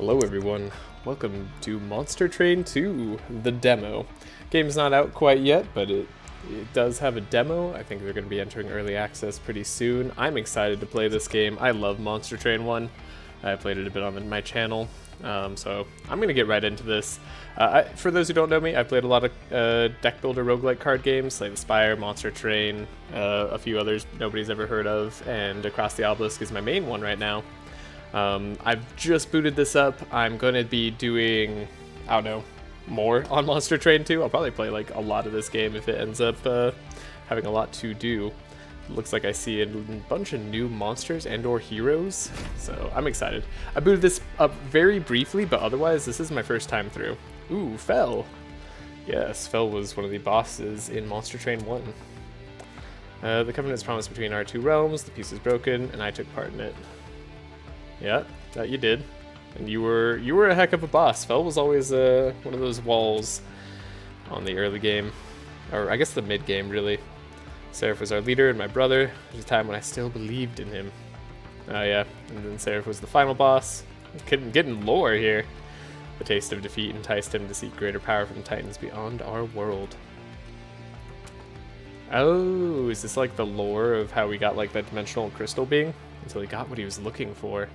Hello everyone, welcome to Monster Train 2, the demo. Game's not out quite yet, but it does have a demo. I think they're going to be entering early access pretty soon. I'm excited to play this game. I love Monster Train 1. I played it a bit on my channel, so I'm going to get right into this. For those who don't know me, I've played a lot of deckbuilder roguelike card games, Slay the Spire, Monster Train, a few others nobody's ever heard of, and Across the Obelisk is my main one right now. I've just booted this up. I'm going to be doing, I don't know, more on Monster Train 2. I'll probably play like a lot of this game if it ends up having a lot to do. Looks like I see a bunch of new monsters and or heroes, so I'm excited. I booted this up very briefly, but otherwise this is my first time through. Ooh, Fel. Yes, Fel was one of the bosses in Monster Train 1. The covenant's promise between our two realms, the peace is broken, and I took part in it. Yeah, that you did. And you were a heck of a boss. Fel was always one of those walls on the early game. Or I guess the mid game, really. Seraph was our leader and my brother. There was a time when I still believed in him. Oh yeah, and then Seraph was the final boss. Getting lore here. The taste of defeat enticed him to seek greater power from titans beyond our world. Oh, is this like the lore of how we got like that dimensional crystal being? Until he got what he was looking for.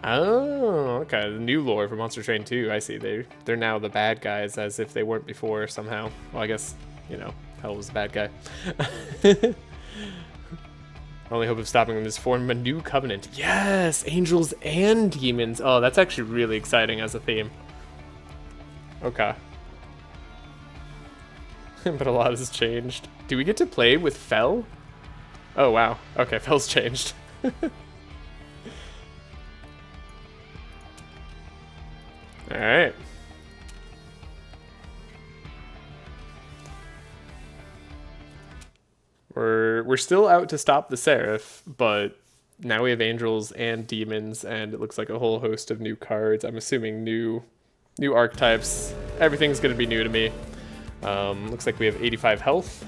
Oh, okay. The new lore for Monster Train 2. I see. They're now the bad guys, as if they weren't before somehow. Well, I guess, you know, Hell was the bad guy. Only hope of stopping them is form a new covenant. Yes! Angels and demons. Oh, that's actually really exciting as a theme. Okay. But a lot has changed. Do we get to play with Fel? Oh, wow. Okay, Fel's changed. Alright. We're still out to stop the Seraph, but now we have angels and demons, and it looks like a whole host of new cards. I'm assuming new archetypes. Everything's gonna be new to me. Looks like we have 85 health.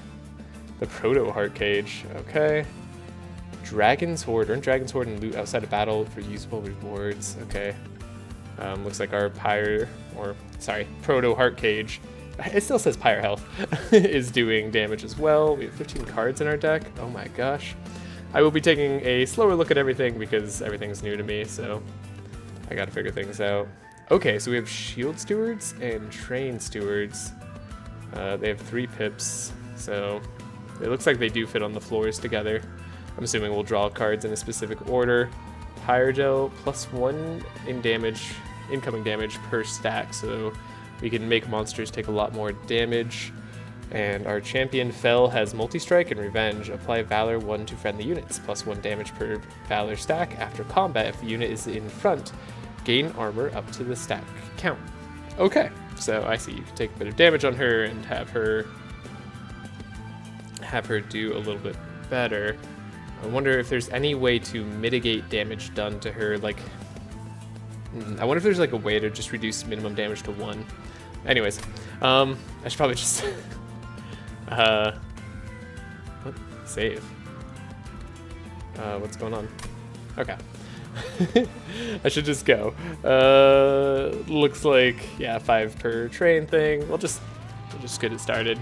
The Proto Heart Cage. Okay. Dragon's Horde. Earn Dragon's Horde and loot outside of battle for usable rewards. Okay. Looks like our Proto Heart Cage. It still says Pyre Health. Is doing damage as well. We have 15 cards in our deck. Oh my gosh. I will be taking a slower look at everything because everything's new to me, so I gotta figure things out. Okay, so we have Shield Stewards and Train Stewards. They have 3 pips, so it looks like they do fit on the floors together. I'm assuming we'll draw cards in a specific order. Pyre Gel, +1 in damage, incoming damage per stack, so we can make monsters take a lot more damage. And our champion Fel has multi-strike and revenge. Apply Valor 1 to friendly units, +1 damage per Valor stack after combat if the unit is in front. Gain armor up to the stack count. Okay, so I see you can take a bit of damage on her and have her do a little bit better. I wonder if there's any way to mitigate damage done to her, like... I wonder if there's like a way to just reduce minimum damage to 1. Anyways, I should probably just... what? Save. What's going on? Okay. I should just go. Looks like, yeah, 5 per train thing. We'll just get it started.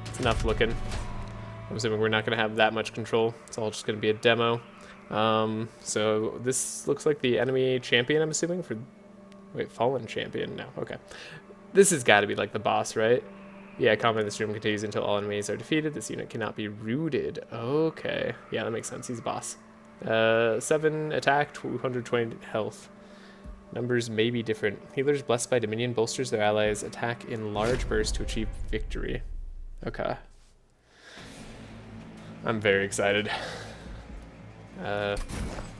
It's enough looking. I'm assuming we're not going to have that much control. It's all just going to be a demo. So this looks like the enemy champion, I'm assuming, for... Wait, fallen champion? No, okay. This has got to be like the boss, right? Yeah, combat in this room continues until all enemies are defeated. This unit cannot be rooted. Okay. Yeah, that makes sense. He's a boss. 7 attack, 220 health. Numbers may be different. Healers blessed by Dominion bolsters their allies' attack in large bursts to achieve victory. Okay. I'm very excited.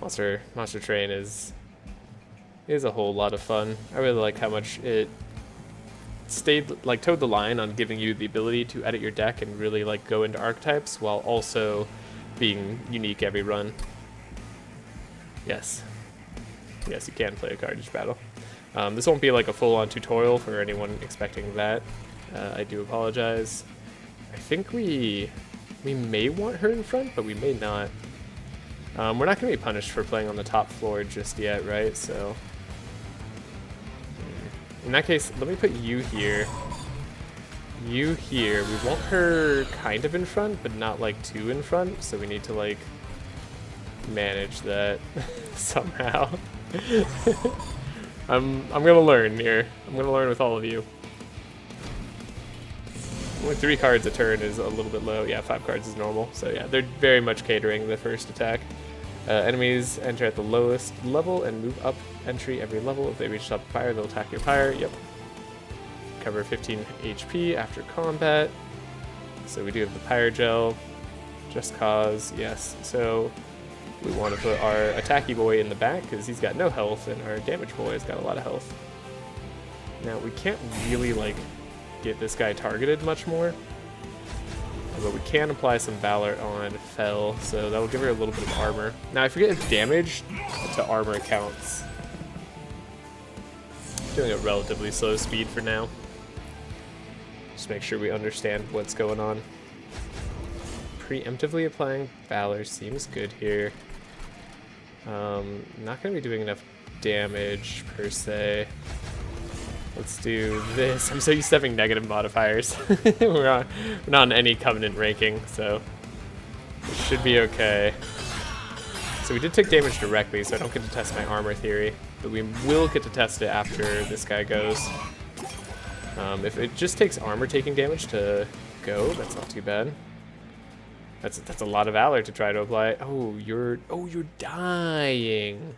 Monster Train is a whole lot of fun. I really like how much it towed the line on giving you the ability to edit your deck and really like go into archetypes while also being unique every run. Yes, you can play a card each battle. This won't be like a full-on tutorial for anyone expecting that. I do apologize. I think we may want her in front, but we may not. We're not going to be punished for playing on the top floor just yet, right? So In that case, let me put you here. You here. We want her kind of in front, but not like too in front, so we need to like manage that somehow. I'm gonna learn here. I'm gonna learn with all of you. Only 3 cards a turn is a little bit low. Yeah, 5 cards is normal. So yeah, they're very much catering the first attack. Enemies enter at the lowest level and move up entry every level. If they reach top fire, they'll attack your pyre. Yep. Cover 15 HP after combat. So we do have the pyre gel. Just cause, yes. So we want to put our attacky boy in the back because he's got no health, and our damage boy has got a lot of health. Now we can't really like get this guy targeted much more, but we can apply some Valor on Fel, so that will give her a little bit of armor. Now I forget if damage to armor counts. Doing a relatively slow speed for now. Just make sure we understand what's going on. Preemptively applying Valor seems good here. Not going to be doing enough damage per se. Let's do this. I'm so used to having negative modifiers. We're not on any Covenant ranking, so it should be okay. So we did take damage directly, so I don't get to test my armor theory, but we will get to test it after this guy goes. If it just takes armor taking damage to go, that's not too bad. That's a lot of Valor to try to apply. Oh, you're dying.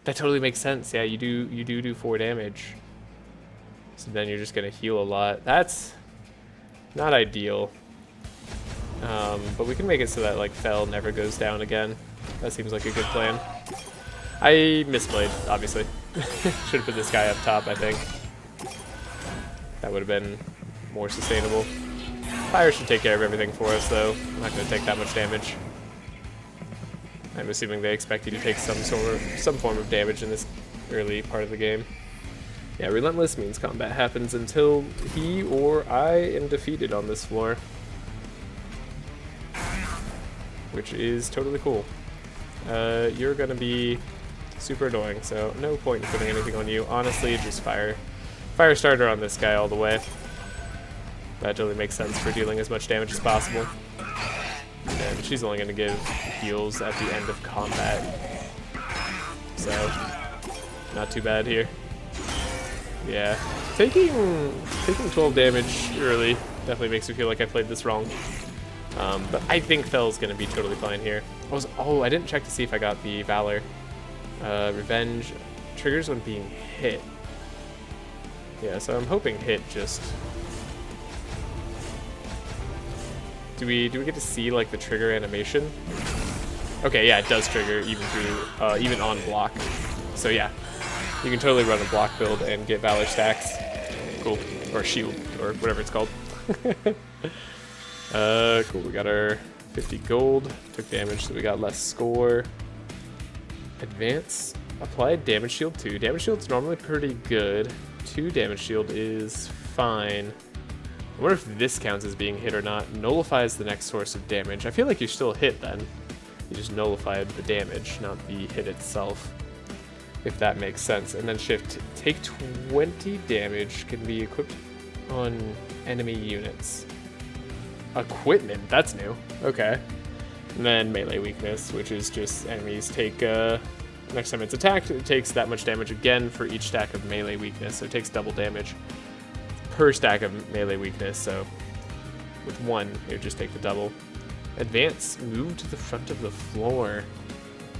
That totally makes sense. Yeah, you do 4 damage. So then you're just gonna heal a lot. That's not ideal. But we can make it so that like Fel never goes down again. That seems like a good plan. I misplayed, obviously. Should have put this guy up top, I think. That would have been more sustainable. Fire should take care of everything for us, though. I'm not going to take that much damage. I'm assuming they expect you to take some form of damage in this early part of the game. Yeah, Relentless means combat happens until he or I am defeated on this floor. Which is totally cool. You're going to be super annoying, so no point in putting anything on you. Honestly, just fire starter on this guy all the way. That totally makes sense for dealing as much damage as possible. And she's only going to give heals at the end of combat. So, not too bad here. Yeah, taking 12 damage early definitely makes me feel like I played this wrong. But I think Fel's going to be totally fine here. I didn't check to see if I got the Valor. Revenge triggers when being hit. Yeah, so I'm hoping hit just... Do we get to see like the trigger animation? Okay, yeah, it does trigger even through even on block. So yeah, you can totally run a block build and get Valor stacks. Cool, or shield, or whatever it's called. Cool. We got our 50 gold. Took damage, so we got less score. Advance. Applied damage shield 2. Damage shield's normally pretty good. 2 damage shield is fine. I wonder if this counts as being hit or not. Nullifies the next source of damage. I feel like you're still hit then. You just nullified the damage, not the hit itself. If that makes sense. And then shift. Take 20 damage. Can be equipped on enemy units. Equipment. That's new. Okay. And then melee weakness, which is just enemies take... next time it's attacked, it takes that much damage again for each stack of melee weakness. So it takes double damage per stack of melee weakness, so with 1, it would just take the double. Advance, move to the front of the floor.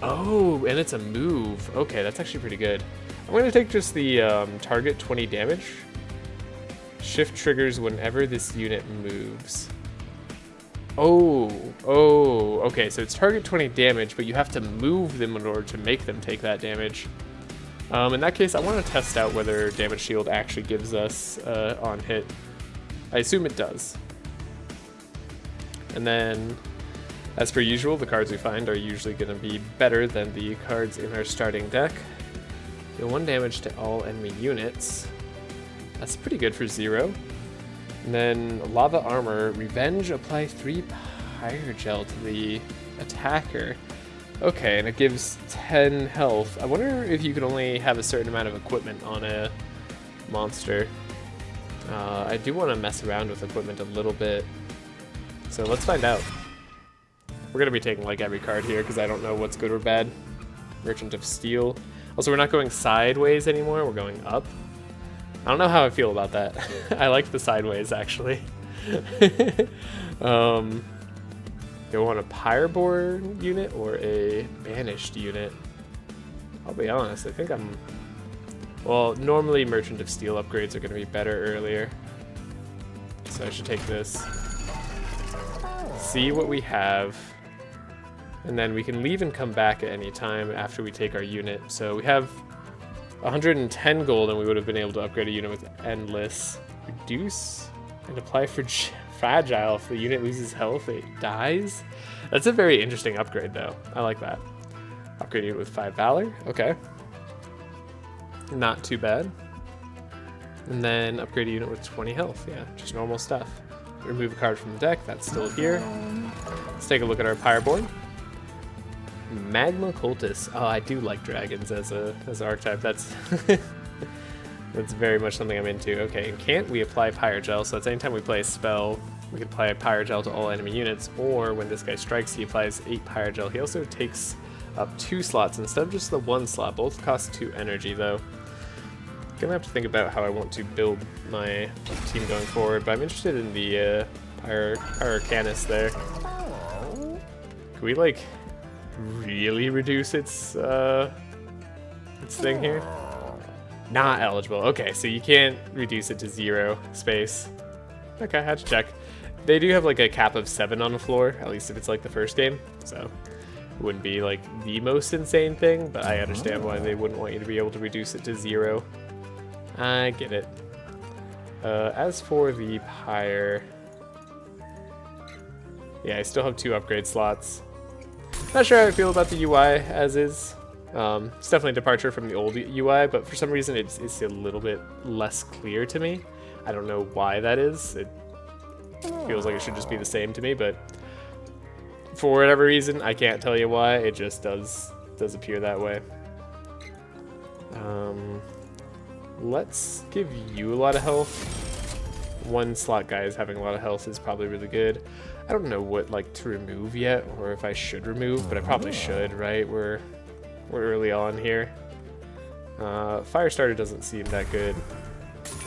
Oh, and it's a move. Okay, that's actually pretty good. I'm going to take just the target 20 damage. Shift triggers whenever this unit moves. Oh, okay, so it's target 20 damage, but you have to move them in order to make them take that damage. In that case, I want to test out whether damage shield actually gives us on hit. I assume it does. And then, as per usual, the cards we find are usually going to be better than the cards in our starting deck. Deal 1 damage to all enemy units. That's pretty good for 0. And then Lava Armor, Revenge, apply 3 Pyre Gel to the attacker. Okay, and it gives 10 health. I wonder if you could only have a certain amount of equipment on a monster. I do want to mess around with equipment a little bit, so let's find out. We're going to be taking like every card here because I don't know what's good or bad. Merchant of Steel. Also, we're not going sideways anymore, we're going up. I don't know how I feel about that. I like the sideways, actually. Do I want a Pyreborn unit or a Banished unit? I'll be honest, I think I'm... Well, normally Merchant of Steel upgrades are going to be better earlier. So I should take this. See what we have. And then we can leave and come back at any time after we take our unit. So we have 110 gold and we would have been able to upgrade a unit with Endless. Reduce and apply for Fragile. If the unit loses health, it dies. That's a very interesting upgrade though. I like that. Upgrade unit with 5 Valor. Okay. Not too bad. And then upgrade a unit with 20 health. Yeah, just normal stuff. Remove a card from the deck. That's still here. Let's take a look at our Pyreborn. Magma Cultist. Oh, I do like dragons as an archetype. That's that's very much something I'm into. Okay, and can't we apply Pyrogel? So that's anytime we play a spell, we can apply Pyrogel to all enemy units, or when this guy strikes, he applies 8 Pyrogel. He also takes up 2 slots instead of just the 1 slot. Both cost 2 energy, though. Gonna have to think about how I want to build my team going forward, but I'm interested in the Pyrocanus there. Can we, like, really reduce its thing here? Not eligible. Okay, so you can't reduce it to 0 space. Okay, I had to check. They do have like a cap of 7 on the floor, at least if it's like the first game, so it wouldn't be like the most insane thing, but I understand why they wouldn't want you to be able to reduce it to 0. I get it. As for the Pyre, yeah, I still have 2 upgrade slots. Not sure how I feel about the UI as is. It's definitely a departure from the old UI, but for some reason it's a little bit less clear to me. I don't know why that is. It feels like it should just be the same to me, but for whatever reason, I can't tell you why. It just does appear that way. Let's give you a lot of health. 1 slot guy is having a lot of health is probably really good. I don't know what like to remove yet, or if I should remove, but I probably should, right? We're early on here. Firestarter doesn't seem that good.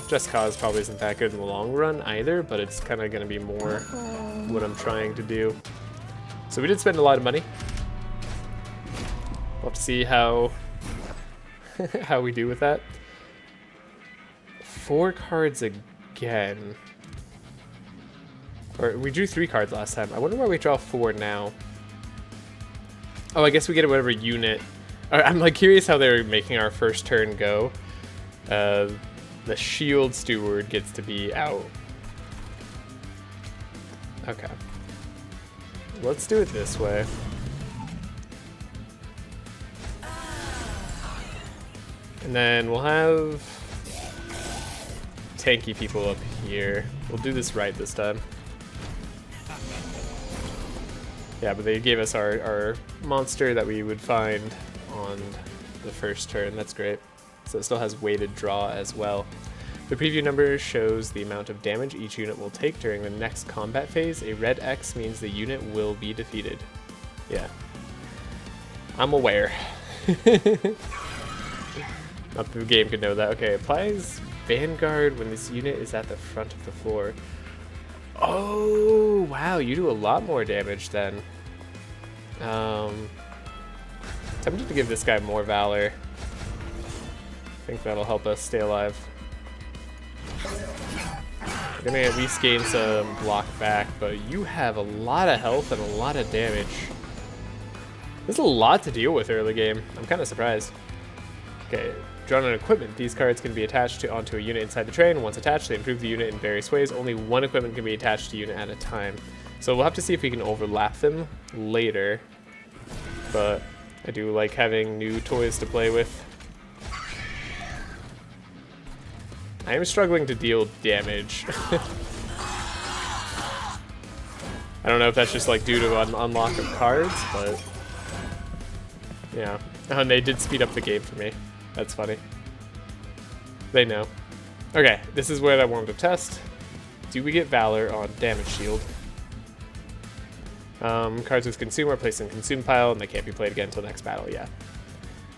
Just Cause probably isn't that good in the long run either, but it's kind of going to be more what I'm trying to do. So we did spend a lot of money. We'll have to see how how we do with that. 4 cards again. Or we drew 3 cards last time. I wonder why we draw 4 now. Oh, I guess we get whatever unit. I'm like curious how they're making our first turn go. The Shield Steward gets to be out. Okay. Let's do it this way. And then we'll have tanky people up here. We'll do this right this time. Yeah, but they gave us our monster that we would find on the first turn. That's great. So it still has weighted draw as well. The preview number shows the amount of damage each unit will take during the next combat phase. A red X means the unit will be defeated. Yeah. I'm aware. Not the game could know that. Okay, applies Vanguard when this unit is at the front of the floor. Oh, wow, you do a lot more damage then. Tempted to give this guy more Valor. I think that'll help us stay alive. We're gonna at least gain some block back, but you have a lot of health and a lot of damage. There's a lot to deal with early game. I'm kind of surprised. Okay, drawn on equipment. These cards can be attached onto a unit inside the train. Once attached, they improve the unit in various ways. Only 1 equipment can be attached to a unit at a time. So we'll have to see if we can overlap them later. But I do like having new toys to play with. I am struggling to deal damage. I don't know if that's just like due to an unlock of cards, but yeah. And they did speed up the game for me. That's funny. They know. Okay, this is what I wanted to test. Do we get Valor on damage shield? Cards with consume are placed in consume pile and they can't be played again until next battle, yeah.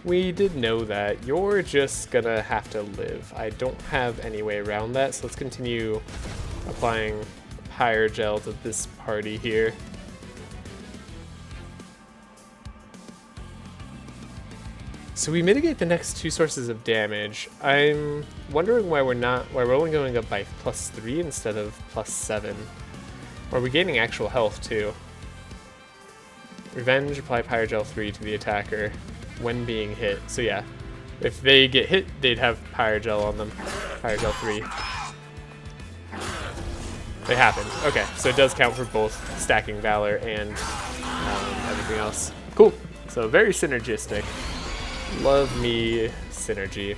We did know that. You're just gonna have to live. I don't have any way around that, so let's continue applying Pyre Gel to this party here. So we mitigate the next two sources of damage. I'm wondering why we're only going up by +3 instead of +7. Or are we gaining actual health too? Revenge, apply Pyre Gel 3 to the attacker when being hit. So yeah, if they get hit, they'd have Pyre Gel on them. Pyre Gel 3. They happened. Okay, so it does count for both stacking Valor and everything else. Cool. So very synergistic. Love me synergy.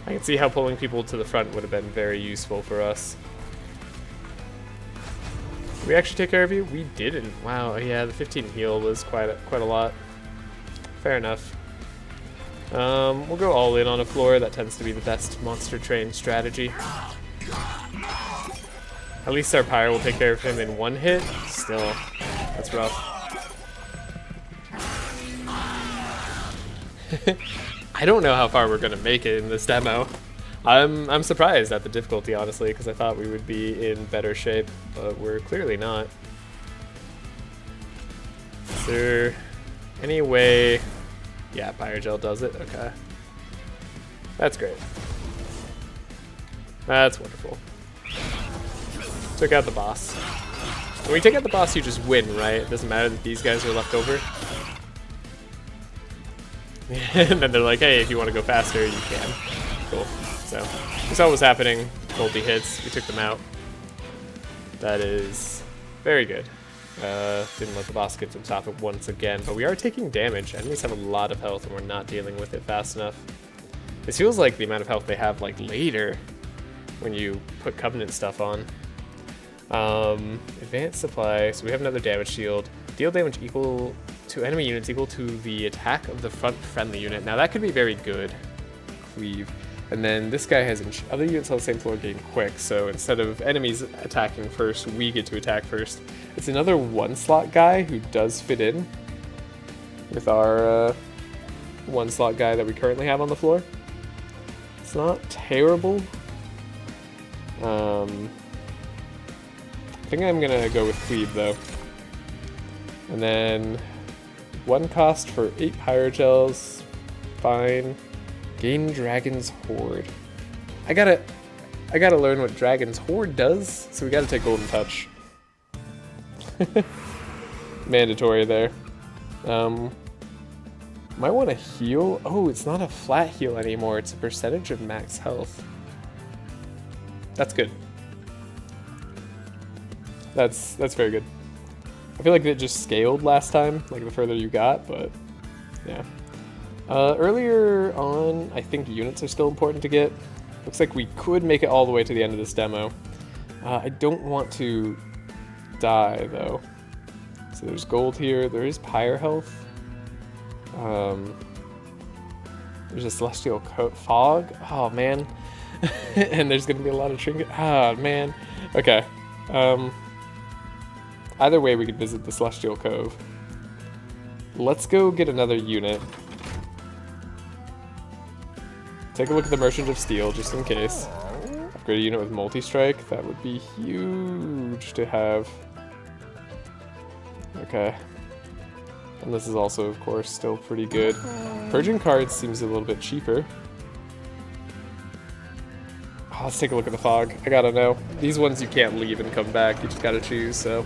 I can see how pulling people to the front would have been very useful for us. Did we actually take care of you? We didn't. Wow, yeah, the 15 heal was quite a lot. Fair enough. We'll go all in on a floor. That tends to be the best monster train strategy. At least our Pyre will take care of him in one hit. Still, that's rough. I don't know how far we're gonna make it in this demo. I'm surprised at the difficulty, honestly, because I thought we would be in better shape, but we're clearly not. Is there any way? Yeah, Pyre Gel does it. Okay, that's great. That's wonderful. Took out the boss. When we take out the boss, you just win, right? It doesn't matter that these guys are left over. And then they're like, hey, if you want to go faster, you can. Cool. So, we saw what was happening. Multi-hits. We took them out. That is very good. Didn't let the boss get to the top once again, but we are taking damage. Enemies have a lot of health, and we're not dealing with it fast enough. This feels like the amount of health they have, like, later when you put Covenant stuff on. Advanced supply. So we have another damage shield. Deal damage equal to enemy units equal to the attack of the front friendly unit. Now that could be very good. Cleave. And then this guy has other units on the same floor gain quick, so instead of enemies attacking first, we get to attack first. It's another one-slot guy who does fit in with our one-slot guy that we currently have on the floor. It's not terrible. I think I'm gonna go with Cleave though. And then one cost for 8 Pyre Gels. Fine. Gain Dragon's Horde. I gotta learn what Dragon's Horde does, so we gotta take Golden Touch. Mandatory there. Might want to heal. Oh, it's not a flat heal anymore. It's a percentage of max health. That's good. That's very good. I feel like it just scaled last time, like the further you got, but yeah. Earlier on, I think units are still important to get. Looks like we could make it all the way to the end of this demo. I don't want to die though. So there's gold here. There is Pyre health. There's a Celestial Fog. Oh man. And there's gonna be a lot of trinket. Ah man. Okay. Either way, we could visit the Celestial Cove. Let's go get another unit. Take a look at the Merchant of Steel, just in case. Upgrade a unit with multi-strike. That would be huge to have. Okay. And this is also, of course, still pretty good. Purging cards seems a little bit cheaper. Oh, let's take a look at the fog. I gotta know. These ones you can't leave and come back. You just gotta choose, so...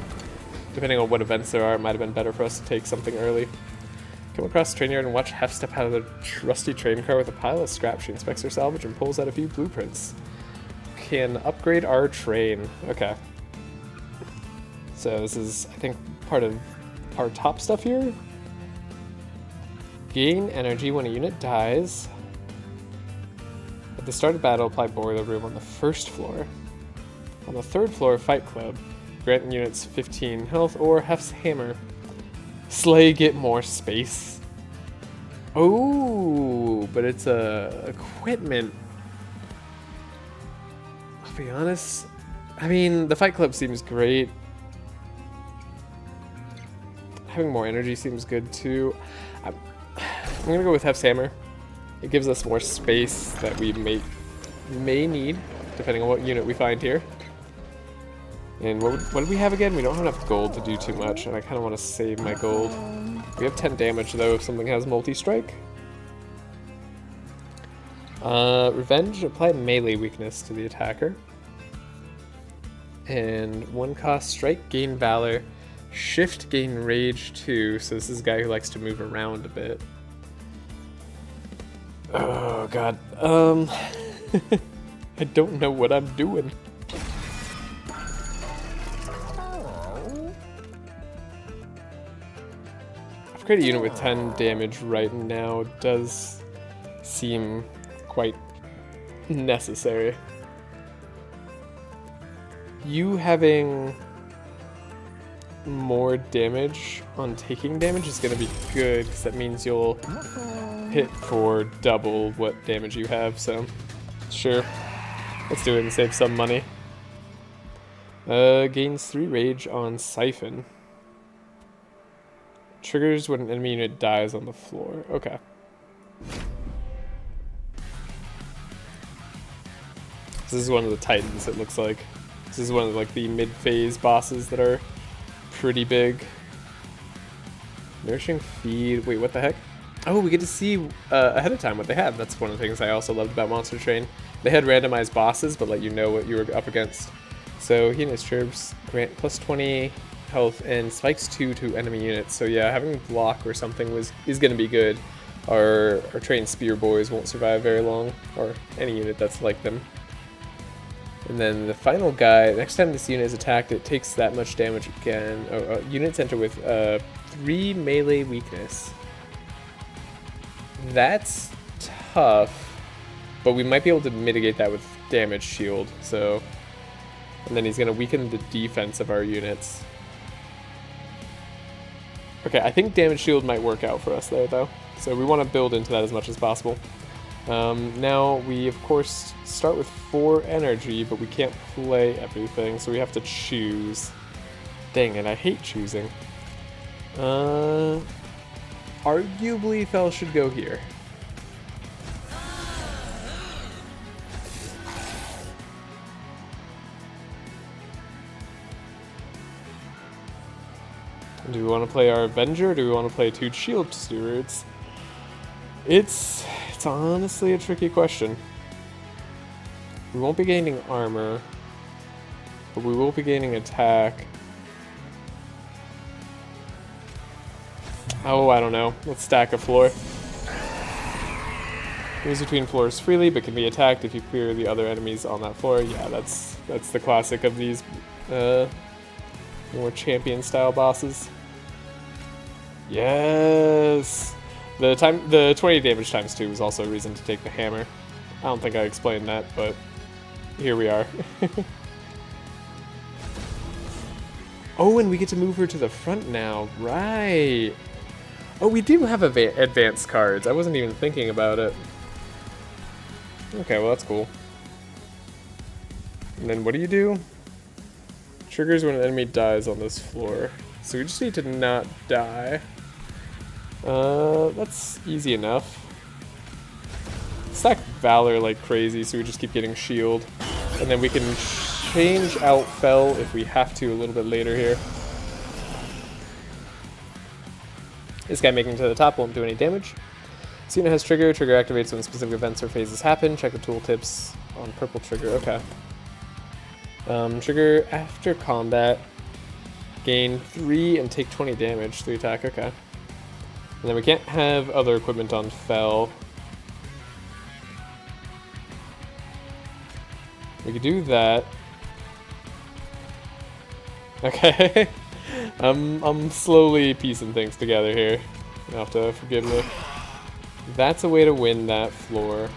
Depending on what events there are, it might have been better for us to take something early. Come across the train yard and watch Hef step out of the trusty train car with a pile of scrap. She inspects her salvage and pulls out a few blueprints. Can upgrade our train. Okay. So this is, I think, part of our top stuff here. Gain energy when a unit dies. At the start of battle, apply Boiler Room on the first floor. On the third floor, Fight Club. Grant units 15 health or Hef's Hammer. Slay, get more space. Oh, but it's a equipment. to be honest, I mean, the Fight Club seems great. Having more energy seems good too. I'm gonna go with Hef's Hammer. It gives us more space that we may need, depending on what unit we find here. And what do we have again? We don't have enough gold to do too much, and I kind of want to save my gold. We have 10 damage though if something has multi-strike. Revenge, apply melee weakness to the attacker. And 1 cost strike, gain Valor. Shift, gain Rage 2, so this is a guy who likes to move around a bit. Oh god, I don't know what I'm doing. Upgrade a unit with 10 damage right now does seem quite necessary. You having more damage on taking damage is going to be good, because that means you'll hit for double what damage you have, so sure. Let's do it and save some money. Gains 3 rage on Siphon. Triggers when an enemy unit dies on the floor. Okay. This is one of the Titans, it looks like. This is one of like the mid-phase bosses that are pretty big. Nourishing Feed. Wait, what the heck? Oh, we get to see ahead of time what they have. That's one of the things I also loved about Monster Train. They had randomized bosses, but let you know what you were up against. So he and his chirps grant plus 20 health and spikes 2 to enemy units. So yeah, having block or something is going to be good. Our trained spear boys won't survive very long, or any unit that's like them. And then the final guy, next time this unit is attacked, it takes that much damage again. Units enter with 3 melee weakness. That's tough, but we might be able to mitigate that with damage shield. So, and then he's going to weaken the defense of our units. Okay, I think damage shield might work out for us there, though. So we want to build into that as much as possible. Now we of course start with 4 energy, but we can't play everything, so we have to choose. Dang it, I hate choosing. Arguably Fel should go here. Do we want to play our Avenger, or do we want to play 2 Shield Stewards? It's honestly a tricky question. We won't be gaining armor, but we will be gaining attack. Oh, I don't know. Let's stack a floor. Moves between floors freely, but can be attacked if you clear the other enemies on that floor. Yeah, that's the classic of these more champion-style bosses. Yes! The 20 damage times 2 was also a reason to take the hammer. I don't think I explained that, but here we are. Oh, and we get to move her to the front now. Right. Oh, we do have advanced cards. I wasn't even thinking about it. Okay, well, that's cool. And then what do you do? Triggers when an enemy dies on this floor. So we just need to not die. That's easy enough. Stack Valor like crazy, so we just keep getting shield. And then we can change out Fel if we have to a little bit later here. This guy making it to the top won't do any damage. This unit has trigger. Trigger activates when specific events or phases happen. Check the tooltips on purple trigger. Okay. Trigger after combat. Gain 3 and take 20 damage to the attack. Okay. And then we can't have other equipment on Fel. We could do that. Okay. I'm slowly piecing things together here. You'll have to forgive me. That's a way to win that floor.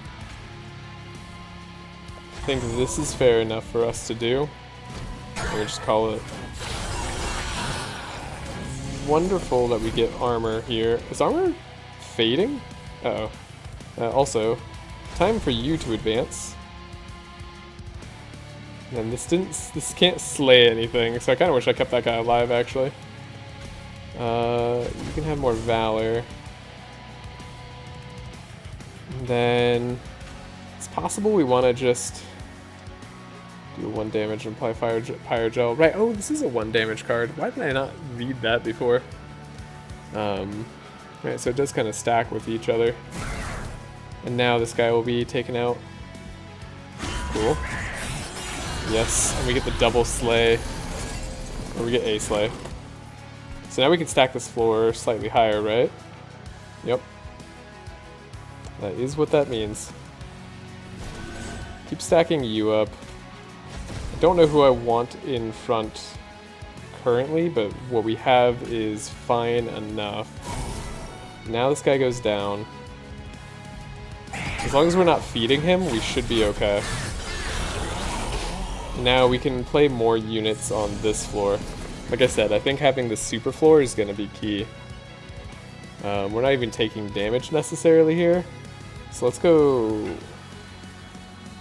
I think this is fair enough for us to do. We'll just call it wonderful that we get armor here. Is armor fading? Uh-oh. Also, time for you to advance. And this can't slay anything, so I kind of wish I kept that guy alive, actually. You can have more Valor. And then it's possible we want to just do 1 damage and apply Fire Gel. Right, oh, this is a 1 damage card. Why did I not read that before? Right, so it does kind of stack with each other. And now this guy will be taken out. Cool. Yes, and we get the double slay. Or we get a slay. So now we can stack this floor slightly higher, right? Yep. That is what that means. Keep stacking you up. I don't know who I want in front currently, but what we have is fine enough. Now this guy goes down. As long as we're not feeding him, we should be okay. Now we can play more units on this floor. Like I said, I think having the super floor is going to be key. We're not even taking damage necessarily here. So let's go...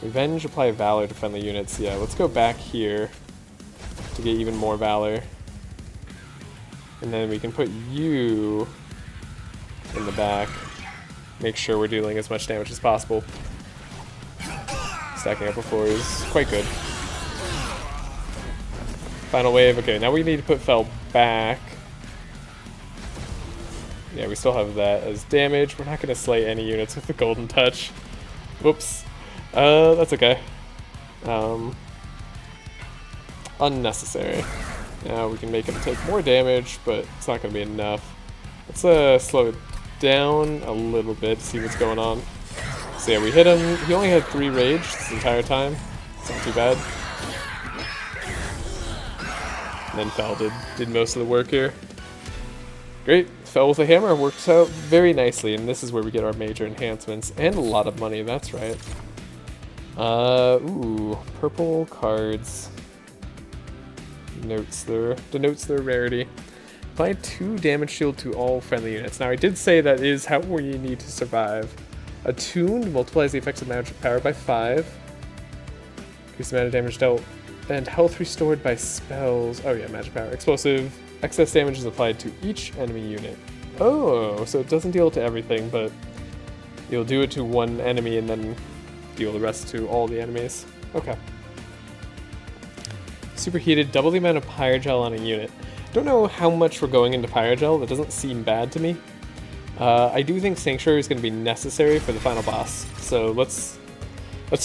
Revenge, apply Valor to friendly units. Yeah, let's go back here to get even more Valor. And then we can put you in the back. Make sure we're dealing as much damage as possible. Stacking up a floor is quite good. Final wave. Okay, now we need to put Fel back. Yeah, we still have that as damage. We're not going to slay any units with the Golden Touch. Whoops. That's okay. Unnecessary. Now we can make him take more damage, but it's not going to be enough. Let's slow it down a little bit to see what's going on. So yeah, we hit him. He only had 3 rage this entire time. It's not too bad. And then Fel did most of the work here. Great. Fel with a hammer works out very nicely, and this is where we get our major enhancements and a lot of money. That's right. Ooh, purple cards. Denotes their rarity. Apply 2 damage shield to all friendly units. Now I did say that is how we need to survive. Attuned multiplies the effects of magic power by 5. Increase the amount of damage dealt and health restored by spells. Oh yeah, magic power. Explosive. Excess damage is applied to each enemy unit. Oh, so it doesn't deal to everything, but you'll do it to one enemy and then deal the rest to all the enemies. Okay. Superheated, double the amount of Pyrogel on a unit. Don't know how much we're going into Pyrogel. That doesn't seem bad to me. I do think Sanctuary is going to be necessary for the final boss. So let's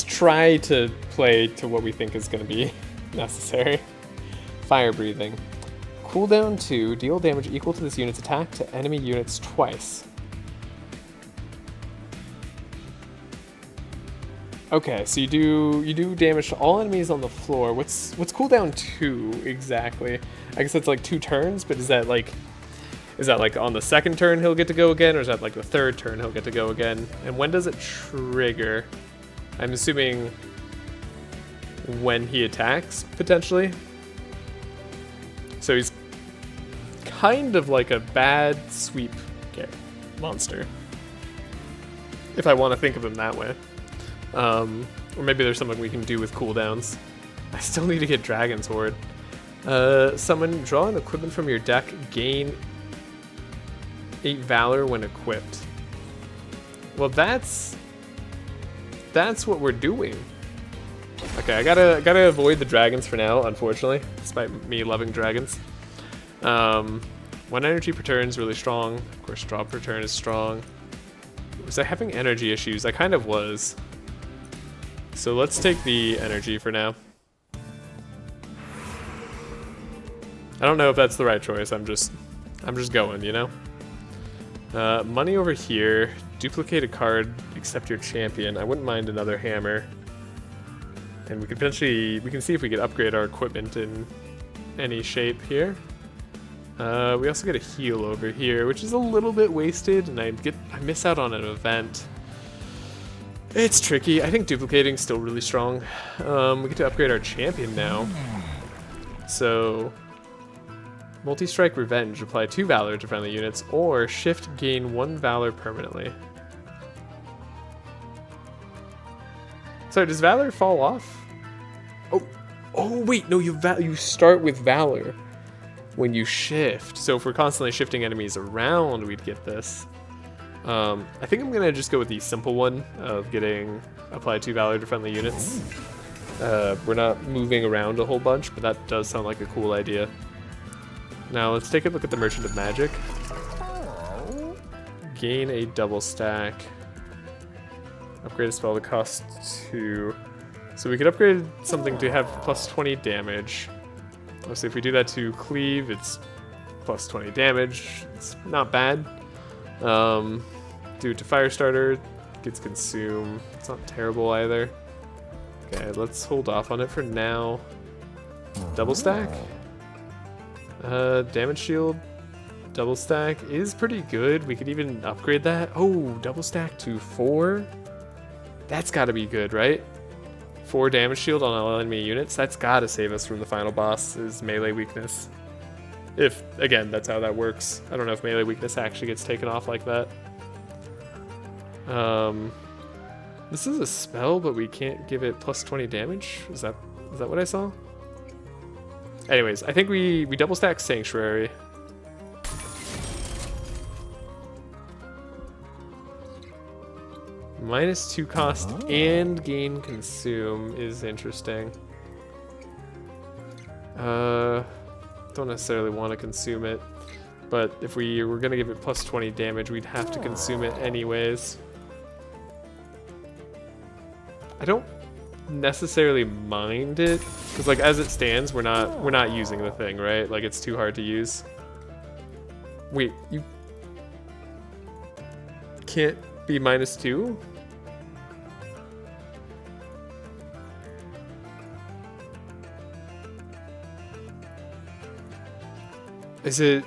try to play to what we think is going to be necessary. Fire breathing. Cooldown 2, deal damage equal to this unit's attack to enemy units twice. Okay, so you do damage to all enemies on the floor. What's cooldown 2 exactly? I guess it's like 2 turns, but is that like on the second turn he'll get to go again, or is that like the third turn he'll get to go again? And when does it trigger? I'm assuming when he attacks, potentially. So he's kind of like a bad sweep monster, if I want to think of him that way. Or maybe there's something we can do with cooldowns. I still need to get Dragon's Horde. Summon, draw an equipment from your deck, gain 8 Valor when equipped. Well, that's what we're doing. Okay, I gotta avoid the dragons for now, unfortunately, despite me loving dragons. 1 energy per turn is really strong. Of course, draw per turn is strong. Was I having energy issues? I kind of was. So let's take the energy for now. I don't know if that's the right choice. I'm just going, you know? Money over here. Duplicate a card, except your champion. I wouldn't mind another hammer. And we can see if we could upgrade our equipment in any shape here. We also get a heal over here, which is a little bit wasted, and I miss out on an event. It's tricky. I think duplicating's still really strong. We get to upgrade our champion now. So, multi-strike revenge, apply 2 Valor to friendly units, or shift gain 1 Valor permanently. So does Valor fall off? Oh, Oh wait, no, you start with Valor when you shift. So if we're constantly shifting enemies around, we'd get this. I think I'm gonna just go with the simple one of getting apply 2 Valor to friendly units. We're not moving around a whole bunch, but that does sound like a cool idea. Now let's take a look at the Merchant of Magic. Gain a double stack. Upgrade a spell that costs 2. So we could upgrade something to have plus 20 damage. So if we do that to Cleave, it's plus 20 damage. It's not bad. Do it to Firestarter, gets Consume. It's not terrible either. Okay, let's hold off on it for now. Double stack? Damage shield, double stack is pretty good. We could even upgrade that. Oh, double stack to 4? That's gotta be good, right? 4 damage shield on all enemy units. That's gotta save us from the final boss's melee weakness. If, again, that's how that works. I don't know if melee weakness actually gets taken off like that. This is a spell, but we can't give it plus 20 damage? Is that what I saw? Anyways, I think we double stack Sanctuary. -2 cost and gain Consume is interesting. Don't necessarily want to consume it, but if we were gonna give it plus 20 damage, we'd have to consume it anyways. I don't necessarily mind it, because like as it stands, we're not using the thing, right? Like it's too hard to use. Wait, you can't be -2? Is it...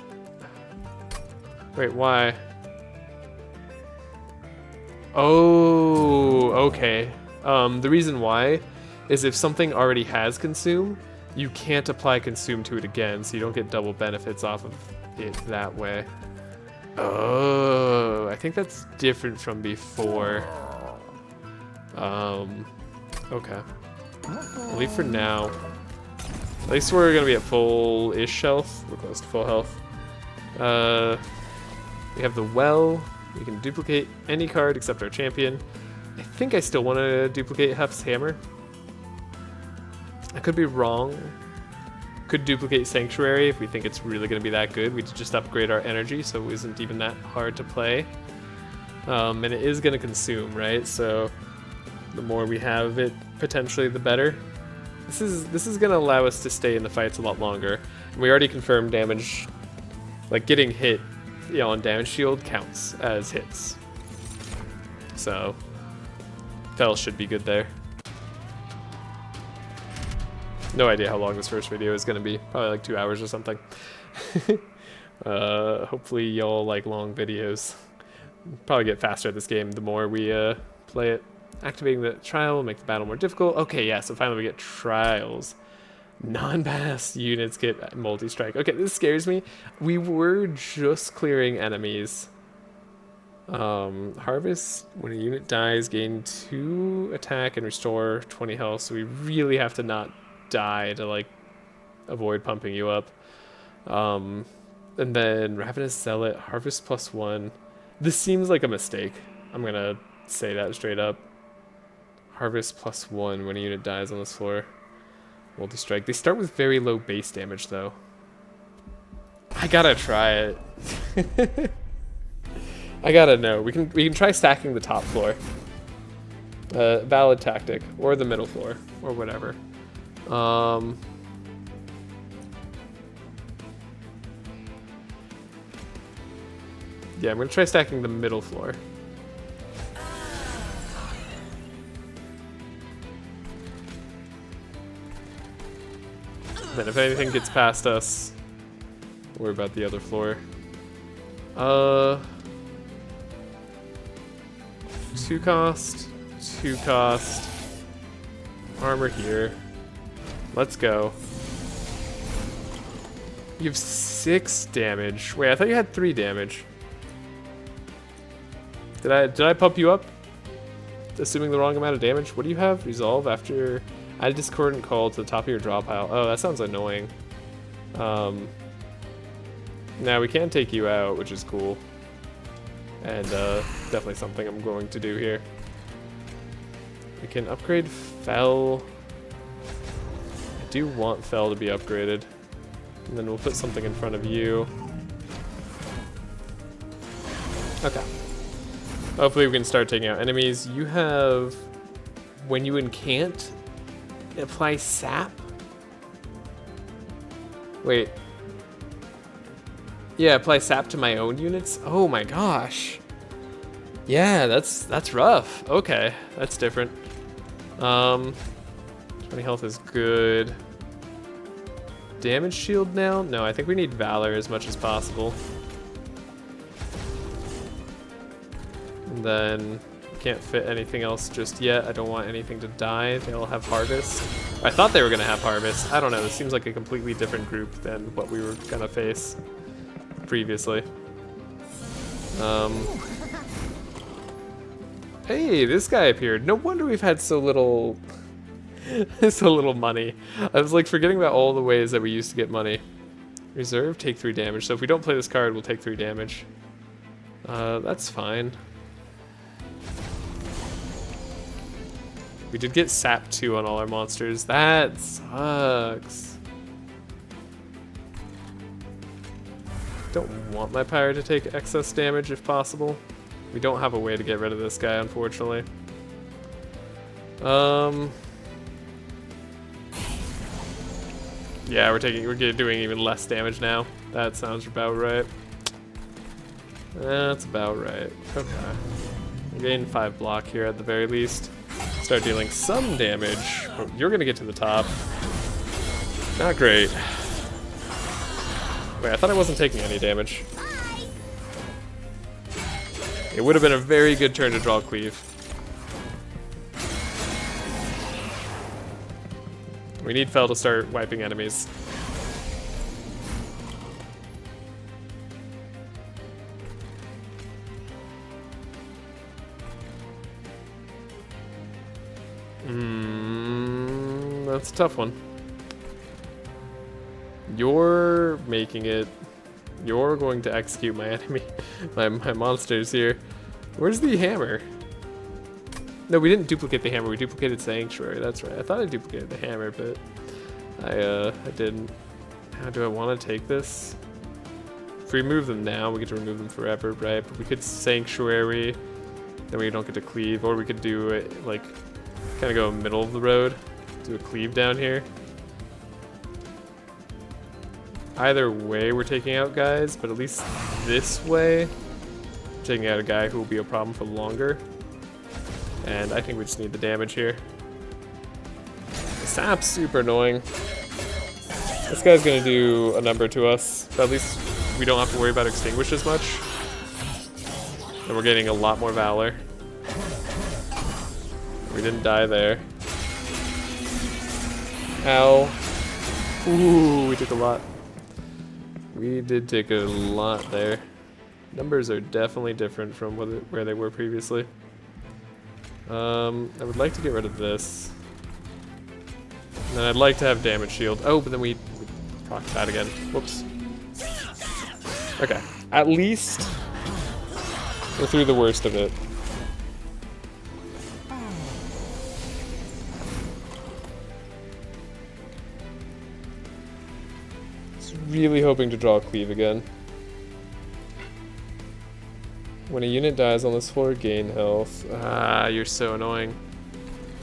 Wait, why? Oh, okay. The reason why is if something already has Consume, you can't apply Consume to it again, so you don't get double benefits off of it that way. Oh, I think that's different from before. Okay. At least for now. At least we're gonna be at full-ish health. We're close to full health. We have the Well. We can duplicate any card except our champion. I think I still want to duplicate Hef's Hammer. I could be wrong. Could duplicate Sanctuary if we think it's really going to be that good. We just upgrade our energy so it isn't even that hard to play. And it is going to consume, right? So the more we have it, potentially the better. This is going to allow us to stay in the fights a lot longer. And we already confirmed damage, like getting hit, you know, on damage shield counts as hits. So Fel should be good there. No idea how long this first video is going to be. Probably like 2 hours or something. Hopefully y'all like long videos. Probably get faster at this game the more we play it. Activating the trial will make the battle more difficult. Okay, yeah, so finally we get trials. Non-pass units get multi-strike. Okay, this scares me. We were just clearing enemies. Harvest, when a unit dies, gain 2 attack and restore 20 health, so we really have to not die to like avoid pumping you up. And then Ravenous Zealot, harvest +1. This seems like a mistake. I'm gonna say that straight up. Harvest +1 when a unit dies on this floor. Multi-strike. They start with very low base damage though. I gotta try it. I gotta know. We can try stacking the top floor. Valid tactic, or the middle floor, or whatever. Yeah, I'm gonna try stacking the middle floor. Then if anything gets past us, we'll worry about the other floor. 2 cost, 2 cost. Armor here. Let's go. You have 6 damage. Wait, I thought you had 3 damage. Did I pump you up? Assuming the wrong amount of damage. What do you have? Resolve after Add a discordant call to the top of your draw pile. Oh, that sounds annoying. Now we can take you out, which is cool. And definitely something I'm going to do here. We can upgrade Fel. I do want Fel to be upgraded. And then we'll put something in front of you. Okay. Hopefully we can start taking out enemies. You have... When you incant, apply sap? Wait. Yeah, apply sap to my own units? Oh my gosh. Yeah, that's rough. Okay, that's different. 20 health is good. Damage shield now? No, I think we need Valor as much as possible. And then can't fit anything else just yet. I don't want anything to die. They all have Harvest. I thought they were gonna have Harvest. I don't know, this seems like a completely different group than what we were gonna face previously. Hey, this guy appeared. No wonder we've had so little so little money. I was like forgetting about all the ways that we used to get money. Reserve, take 3 damage. So if we don't play this card, we'll take 3 damage. That's fine. We did get sap 2 on all our monsters. That sucks. Don't want my pyre to take excess damage if possible. We don't have a way to get rid of this guy, unfortunately. Yeah, we're doing even less damage now. That sounds about right. That's about right. Okay. We'll gain 5 block here at the very least. Start dealing some damage. Oh, you're gonna get to the top. Not great. Wait, I thought I wasn't taking any damage. It would have been a very good turn to draw Cleave. We need Fel to start wiping enemies. That's a tough one. You're making it. You're going to execute my enemy, my monsters here. Where's the hammer? No, we didn't duplicate the hammer. We duplicated Sanctuary. That's right. I thought I duplicated the hammer, but I didn't. How do I want to take this? If we remove them now, we get to remove them forever, right? But we could Sanctuary, then we don't get to Cleave, or we could do it like kind of go middle of the road, do a Cleave down here. Either way, we're taking out guys, but at least this way, we're taking out a guy who will be a problem for longer. And I think we just need the damage here. The sap's super annoying. This guy's gonna do a number to us, but at least we don't have to worry about Extinguish as much. And we're getting a lot more Valor. We didn't die there. Ow. Ooh, we took a lot. We did take a lot there. Numbers are definitely different from where they were previously. I would like to get rid of this. And then I'd like to have damage shield. Oh, but then we proc that again. Whoops. Okay. At least we're through the worst of it. Really hoping to draw a Cleave again. When a unit dies on this floor, gain health. Ah, you're so annoying.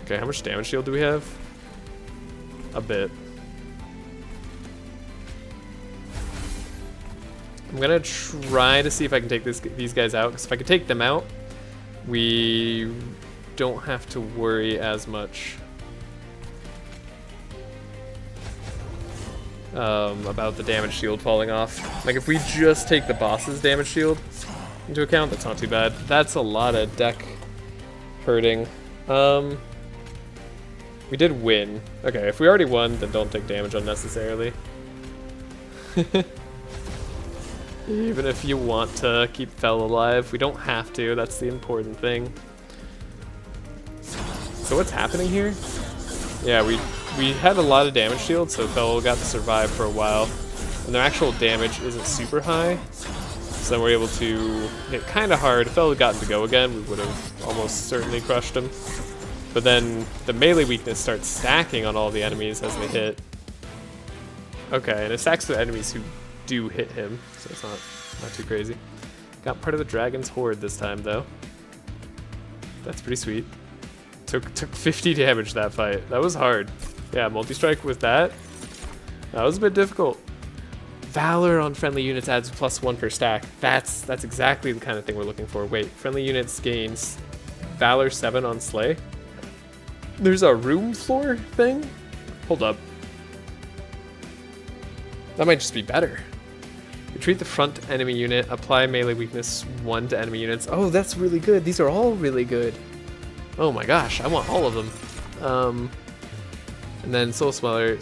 Okay, how much damage shield do we have? A bit. I'm gonna try to see if I can take these guys out, because if I can take them out, we don't have to worry as much about the damage shield falling off. Like if we just take the boss's damage shield into account, that's not too bad. That's a lot of deck hurting. We did win. Okay, if we already won, then don't take damage unnecessarily. Even if you want to keep Fel alive, we don't have to. That's the important thing. So what's happening here? Yeah, we had a lot of damage shield, so Fel got to survive for a while. And their actual damage isn't super high, so then we're able to hit kind of hard. If Fel had gotten to go again, we would have almost certainly crushed him. But then the melee weakness starts stacking on all the enemies as they hit. Okay, and it stacks the enemies who do hit him, so it's not too crazy. Got part of the dragon's horde this time, though. That's pretty sweet. Took 50 damage that fight. That was hard. Yeah, multi-strike with that. That was a bit difficult. Valor on friendly units adds +1 per stack. That's exactly the kind of thing we're looking for. Wait, friendly units gains Valor 7 on Slay? There's a room floor thing? Hold up. That might just be better. Retreat the front enemy unit, apply melee weakness 1 to enemy units. Oh, that's really good. These are all really good. Oh my gosh, I want all of them. And then Soul Smeller,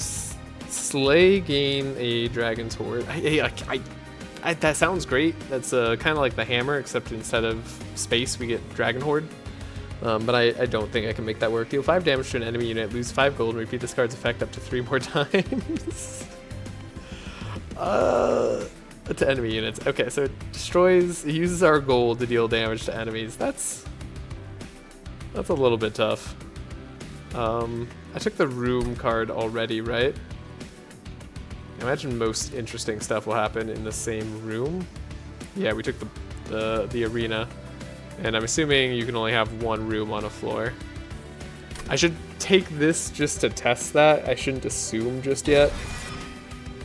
Slay gain a Dragon's Horde. That sounds great. That's kind of like the hammer, except instead of space, we get Dragon Horde. But I don't think I can make that work. Deal 5 damage to an enemy unit, lose 5 gold, and repeat this card's effect up to 3 more times. To enemy units. Okay, so it destroys, it uses our gold to deal damage to enemies. That's a little bit tough. I took the room card already, right? I imagine most interesting stuff will happen in the same room. Yeah, we took the arena. And I'm assuming you can only have 1 room on a floor. I should take this just to test that. I shouldn't assume just yet.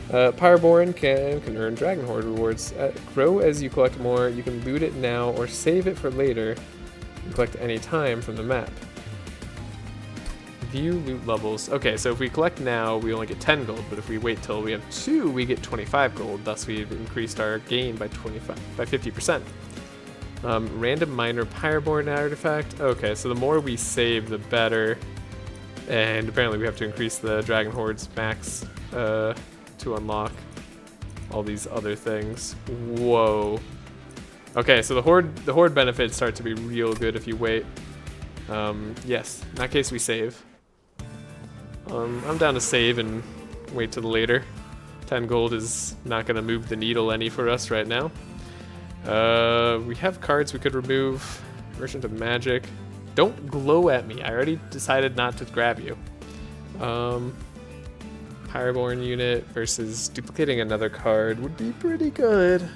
Pyreborn can earn Dragon Horde rewards. Grow as you collect more. You can loot it now or save it for later. You collect any time from the map. View loot levels. Okay, so if we collect now, we only get 10 gold, but if we wait till we have 2, we get 25 gold. Thus, we've increased our gain by 50%. Random minor Pyreborn artifact. Okay, so the more we save, the better. And apparently, we have to increase the Dragon Horde's max to unlock all these other things. Whoa. Okay, so the horde benefits start to be real good if you wait. Yes, in that case we save. I'm down to save and wait till later. 10 gold is not going to move the needle any for us right now. We have cards we could remove. Merchant of Magic. Don't glow at me. I already decided not to grab you. Pyreborn unit versus duplicating another card would be pretty good.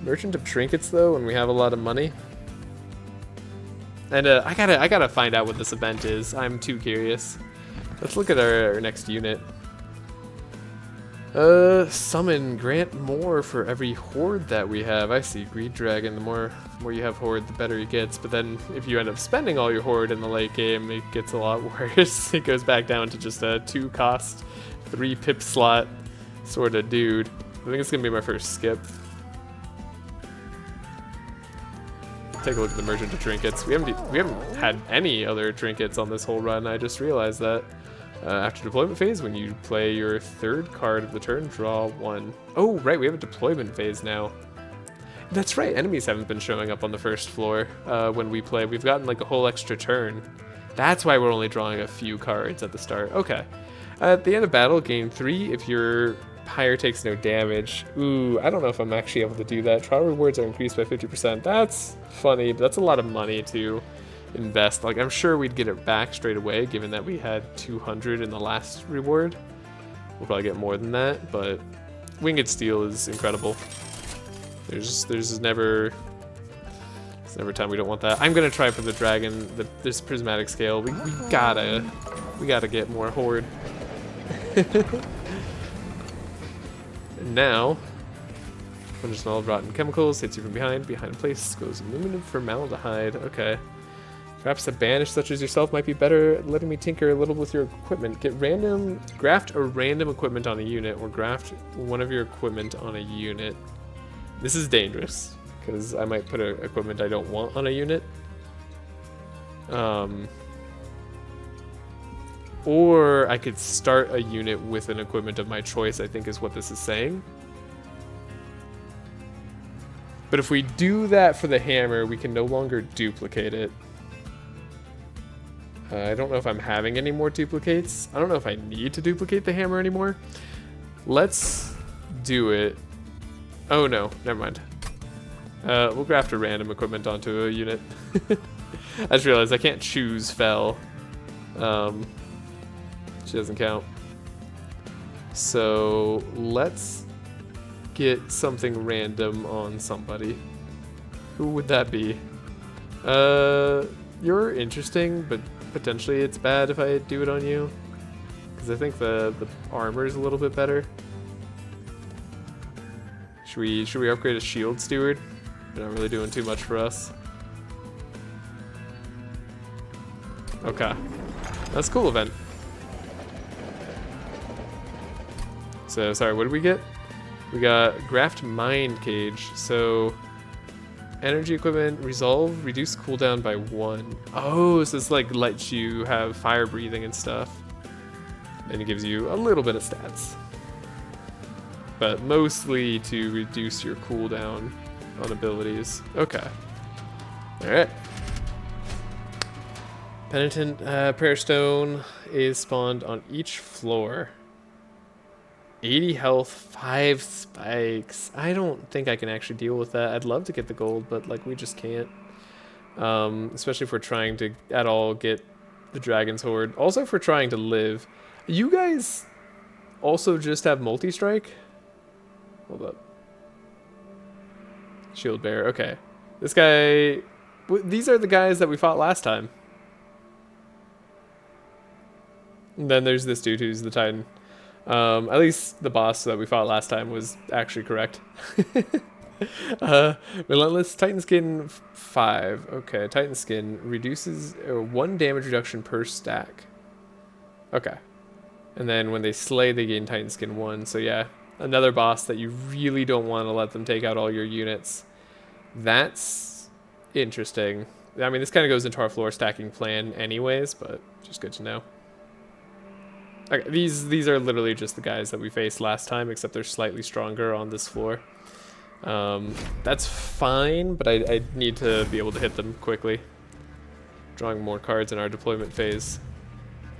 Merchant of Trinkets though, when we have a lot of money. And I gotta find out what this event is. I'm too curious. Let's look at our next unit. Summon, grant more for every horde that we have. I see, Greed Dragon, the more you have horde, the better he gets. But then if you end up spending all your horde in the late game, it gets a lot worse. It goes back down to just a 2 cost, 3 pip slot sort of dude. I think it's gonna be my first skip. Take a look at the Merchant of Trinkets. We haven't had any other trinkets on this whole run. I just realized that. After deployment phase, when you play your 3rd card of the turn, draw 1. Oh, right, we have a deployment phase now. That's right, enemies haven't been showing up on the first floor when we play. We've gotten like a whole extra turn. That's why we're only drawing a few cards at the start. Okay. At the end of battle, gain 3 if your Pyre takes no damage. Ooh, I don't know if I'm actually able to do that. Trial rewards are increased by 50%. That's funny, but that's a lot of money to invest. Like, I'm sure we'd get it back straight away, given that we had 200 in the last reward. We'll probably get more than that, but Winged Steel is incredible. There's never time we don't want that. I'm gonna try for the dragon, this prismatic scale. We gotta get more horde. And now, when smell of rotten chemicals hits you from behind a place goes aluminum formaldehyde. Okay. Perhaps a banish such as yourself might be better at letting me tinker a little with your equipment. Graft a random equipment on a unit, or graft one of your equipment on a unit. This is dangerous, because I might put equipment I don't want on a unit. Or I could start a unit with an equipment of my choice, I think is what this is saying. But if we do that for the hammer, we can no longer duplicate it. I don't know if I'm having any more duplicates. I don't know if I need to duplicate the hammer anymore. Let's do it. Oh no, never mind. We'll graft a random equipment onto a unit. I just realized I can't choose Fel. She doesn't count. So let's get something random on somebody. Who would that be? You're interesting, but potentially it's bad if I do it on you. Because I think the armor is a little bit better. Should we upgrade a shield steward? They're not really doing too much for us. Okay. That's a cool event. So, sorry, what did we get? We got Graft Mind Cage. So, energy equipment, resolve, reduce cooldown by 1. Oh, so this like lets you have fire breathing and stuff. And it gives you a little bit of stats. But mostly to reduce your cooldown on abilities. Okay. Alright. Penitent Prayer Stone is spawned on each floor. 80 health, 5 spikes. I don't think I can actually deal with that. I'd love to get the gold, but like we just can't. Especially if we're trying to at all get the Dragon's Horde. Also if we're trying to live. You guys also just have multi-strike? Hold up. Shield Bearer, okay. This guy... These are the guys that we fought last time. And then there's this dude who's the Titan. At least the boss that we fought last time was actually correct. Relentless Titan Skin 5. Okay, Titan Skin reduces 1 damage reduction per stack. Okay. And then when they slay, they gain Titan Skin 1. So yeah, another boss that you really don't want to let them take out all your units. That's interesting. I mean, this kind of goes into our floor stacking plan anyways, but just good to know. Okay, these are literally just the guys that we faced last time, except they're slightly stronger on this floor. That's fine, but I need to be able to hit them quickly. Drawing more cards in our deployment phase.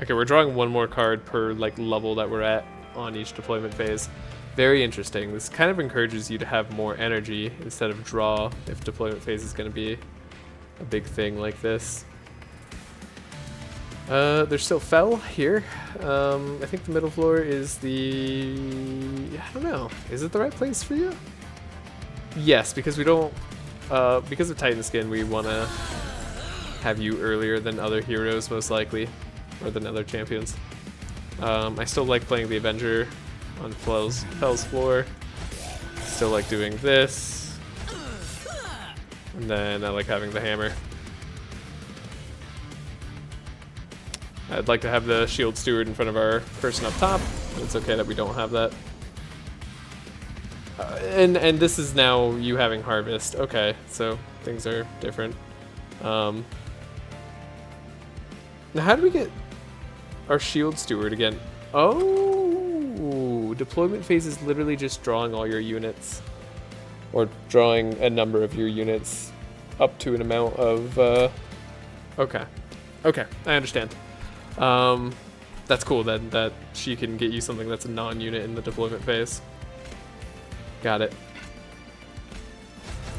Okay, we're drawing 1 more card per like level that we're at on each deployment phase. Very interesting. This kind of encourages you to have more energy instead of draw if deployment phase is going to be a big thing like this. There's still Fel here. I think the middle floor is the... I don't know. Is it the right place for you? Yes, because we don't... because of Titan Skin, we want to have you earlier than other heroes, most likely. Or than other champions. I still like playing the Avenger on Fel's floor. Still like doing this. And then I like having the hammer. I'd like to have the shield steward in front of our person up top. It's okay that we don't have that. And this is now you having harvest. Okay, so things are different. Now how do we get our shield steward again? Oh, deployment phase is literally just drawing all your units. Or drawing a number of your units up to an amount of... Okay, I understand. That's cool that she can get you something that's a non-unit in the deployment phase. Got it.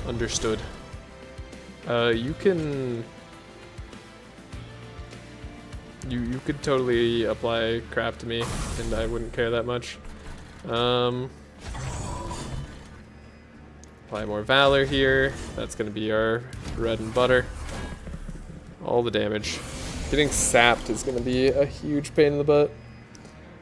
Understood. You can... You could totally apply crap to me, and I wouldn't care that much. Apply more Valor here. That's gonna be our bread and butter. All the damage. Getting sapped is going to be a huge pain in the butt.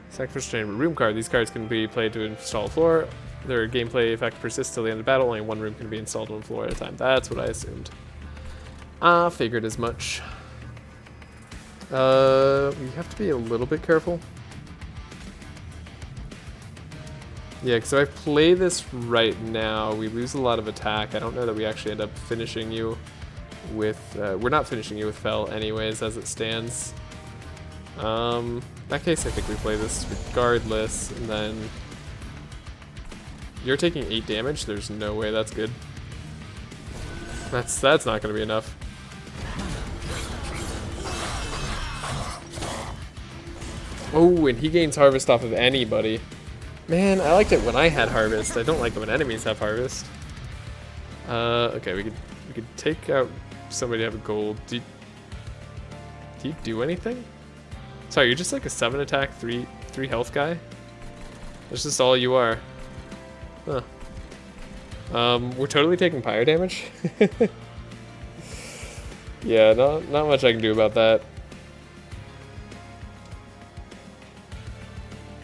Sacrifice Chamber room card. These cards can be played to install a floor. Their gameplay effect persists till the end of battle. Only 1 room can be installed on the floor at a time. That's what I assumed. I figured as much. You have to be a little bit careful. Yeah, because if I play this right now, we lose a lot of attack. I don't know that we actually end up finishing you with... we're not finishing you with Fel anyways, as it stands. In that case, I think we play this regardless, and then... You're taking 8 damage? There's no way that's good. That's not going to be enough. Oh, and he gains harvest off of anybody. Man, I liked it when I had harvest. I don't like it when enemies have harvest. Okay, we could take out somebody to have a gold. Do you do anything? Sorry, you're just like a 7 attack, 3 health guy? That's just all you are. Huh. We're totally taking pyre damage. Yeah, not much I can do about that.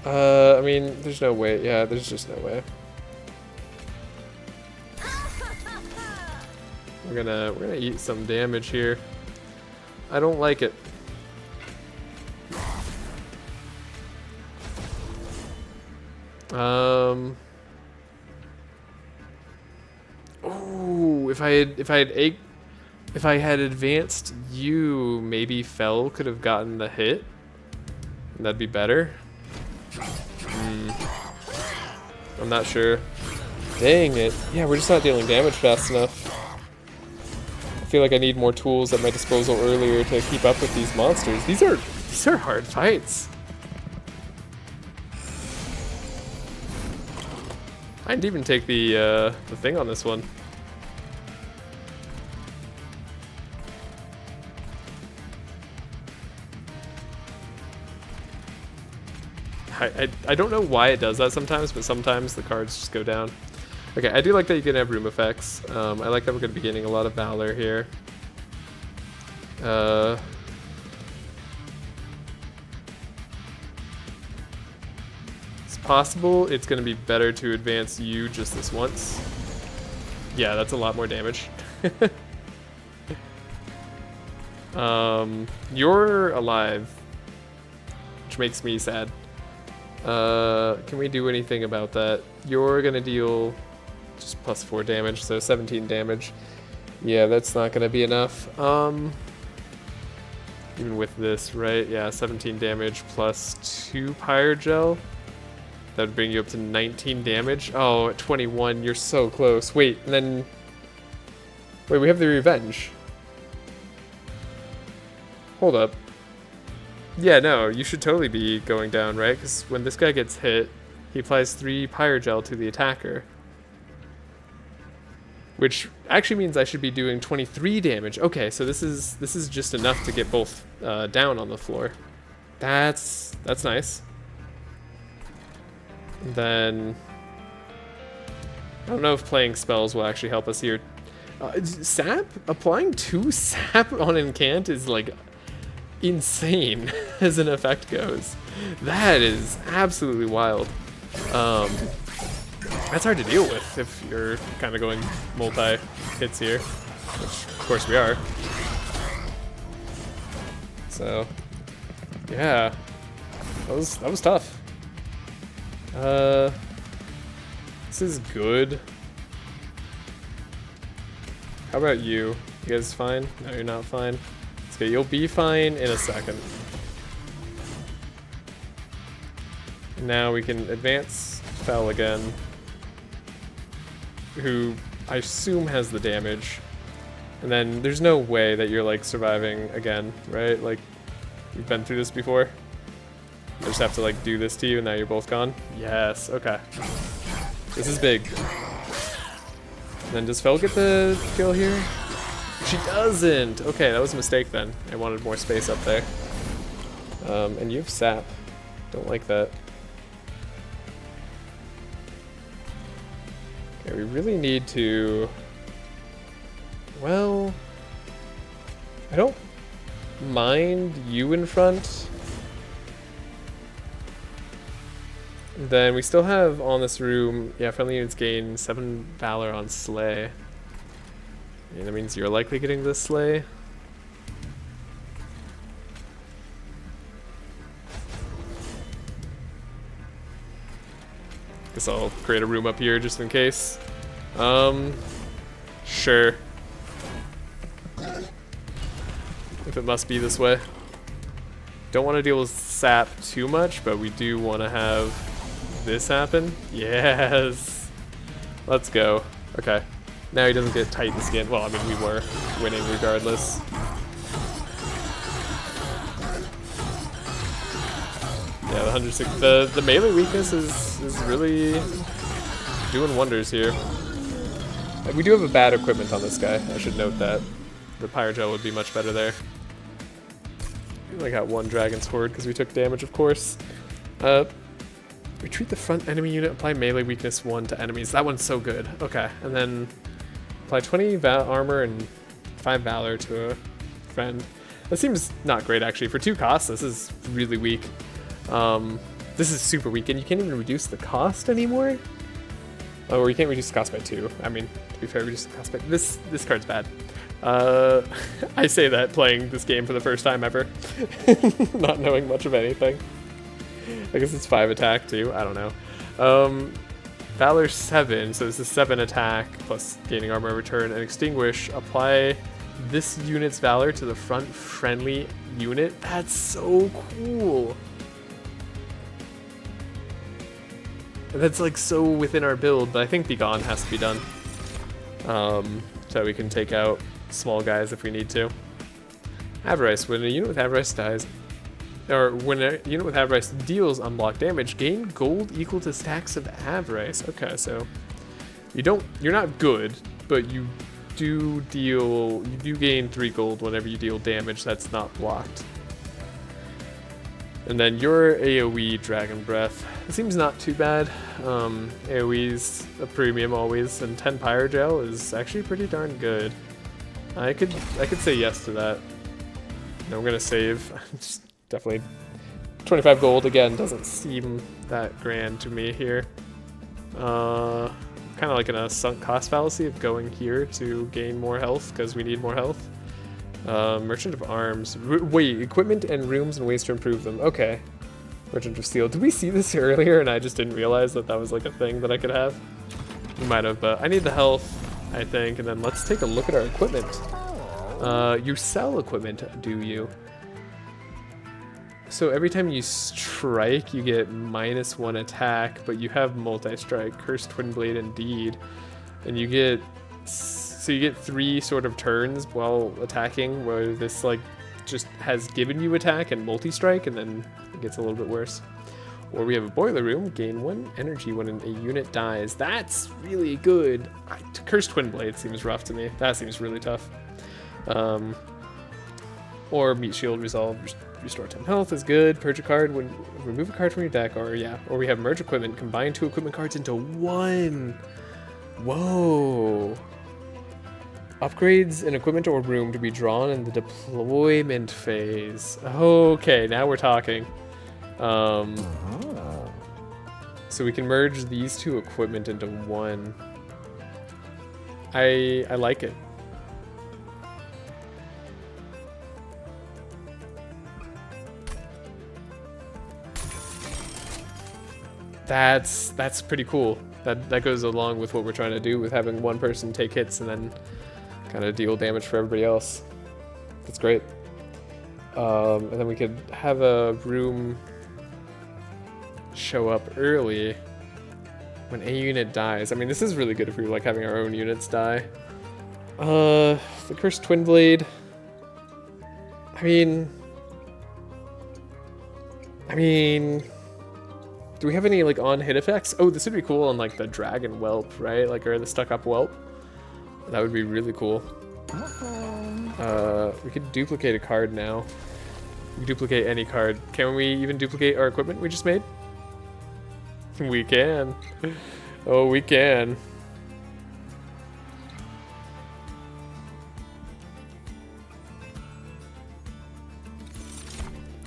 I mean, there's no way. Yeah, there's just no way. We're gonna eat some damage here. I don't like it. Oh, if I had advanced you, maybe Fell could have gotten the hit. That'd be better. I'm not sure. Dang it. Yeah, we're just not dealing damage fast enough. I feel like I need more tools at my disposal earlier to keep up with these monsters. These are hard fights. I didn't even take the thing on this one. I don't know why it does that sometimes, but sometimes the cards just go down. Okay, I do like that you can have room effects. I like that we're going to be getting a lot of Valor here. It's possible it's going to be better to advance you just this once. Yeah, that's a lot more damage. You're alive, which makes me sad. Can we do anything about that? You're gonna deal just +4 damage, so 17 damage. Yeah, that's not gonna be enough. Even with this, right? Yeah, 17 damage plus 2 Pyre Gel. That would bring you up to 19 damage. Oh, at 21, you're so close. Wait, and then... Wait, we have the Revenge. Hold up. Yeah, no, you should totally be going down, right? Because when this guy gets hit, he applies 3 Pyre Gel to the attacker. Which actually means I should be doing 23 damage. Okay, so this is just enough to get both down on the floor. That's nice. And then I don't know if playing spells will actually help us here. Sap? Applying 2 sap on Incant is like insane as an effect goes. That is absolutely wild. That's hard to deal with if you're kind of going multi-hits here, which of course we are. So, yeah, that was tough. This is good. How about you? You guys fine? No, you're not fine. It's okay, you'll be fine in a second. Now we can advance Fell again, who I assume has the damage. And then there's no way that you're like surviving again, right? Like, you've been through this before. I just have to like do this to you and now you're both gone? Yes, okay. This is big. And then does Fell get the kill here? She doesn't! Okay, that was a mistake then. I wanted more space up there. And you have sap. Don't like that. Okay, we really need to... Well... I don't mind you in front. Then we still have on this room, yeah, friendly units gain 7 Valor on Slay. And that means you're likely getting this Slay. Guess I'll create a room up here just in case. Sure. If it must be this way. Don't want to deal with sap too much, but we do want to have this happen. Yes. Let's go. Okay. Now he doesn't get Titan skin. Well, I mean, we were winning regardless. 106. The melee weakness is really doing wonders here. We do have a bad equipment on this guy. I should note that. The Pyrogel would be much better there. We only got one Dragon's Horde because we took damage, of course. Retreat the front enemy unit, apply melee weakness 1 to enemies. That one's so good. Okay, and then apply 20 armor and 5 Valor to a friend. That seems not great, actually. For 2 costs, this is really weak. This is super weak, and you can't even reduce the cost anymore? Oh, or you can't reduce the cost by 2. I mean, to be fair, reduce the cost by... This card's bad. I say that playing this game for the first time ever. Not knowing much of anything. I guess it's 5 attack, too. I don't know. Valor 7, so this is 7 attack, plus gaining armor return, and extinguish. Apply this unit's Valor to the front friendly unit. That's so cool. That's like so within our build, but I think Be Gone has to be done. So we can take out small guys if we need to. Avarice. When a unit with Avarice dies, or when a unit with Avarice deals unblocked damage, gain gold equal to stacks of Avarice. Okay, so you're not good, but you do gain 3 gold whenever you deal damage that's not blocked. And then your AoE Dragon Breath. It seems not too bad. AoE's a premium always, and 10 Pyrogel is actually pretty darn good. I could say yes to that. No, I'm gonna save. Just definitely 25 gold again doesn't seem that grand to me here. Kind of like in a sunk cost fallacy of going here to gain more health because we need more health. Merchant of Arms. Wait, equipment and rooms and ways to improve them. Okay. Merchant of Steel. Did we see this earlier and I just didn't realize that that was like a thing that I could have? We might have, but I need the health, I think. And then let's take a look at our equipment. You sell equipment, do you? So every time you strike, you get -1 attack, but you have multi-strike, Cursed Twin Blade, and Deed. And you get... So you get 3 sort of turns while attacking, where this like just has given you attack and multi-strike, and then it gets a little bit worse. Or we have a Boiler Room, gain 1 energy when a unit dies. That's really good. Cursed Twin Blade seems rough to me. That seems really tough. Or Meat Shield Resolve, restore 10 health is good. Purge a card when remove a card from your deck, or yeah. Or we have Merge Equipment, combine 2 equipment cards into 1. Whoa. Upgrades an equipment or room to be drawn in the deployment phase. Okay, now we're talking. So we can merge these 2 equipment into 1. I like it. That's pretty cool. That goes along with what we're trying to do with having one person take hits and then kind of deal damage for everybody else. That's great. And then we could have a room show up early when a unit dies. I mean, this is really good if we were like having our own units die. The Cursed Twin Blade. I mean, do we have any like on hit effects? Oh, this would be cool on like the Dragon Whelp, right? Like, or the Stuck Up Whelp. That would be really cool. We could duplicate a card now. We can duplicate any card. Can we even duplicate our equipment we just made? We can. Oh, we can.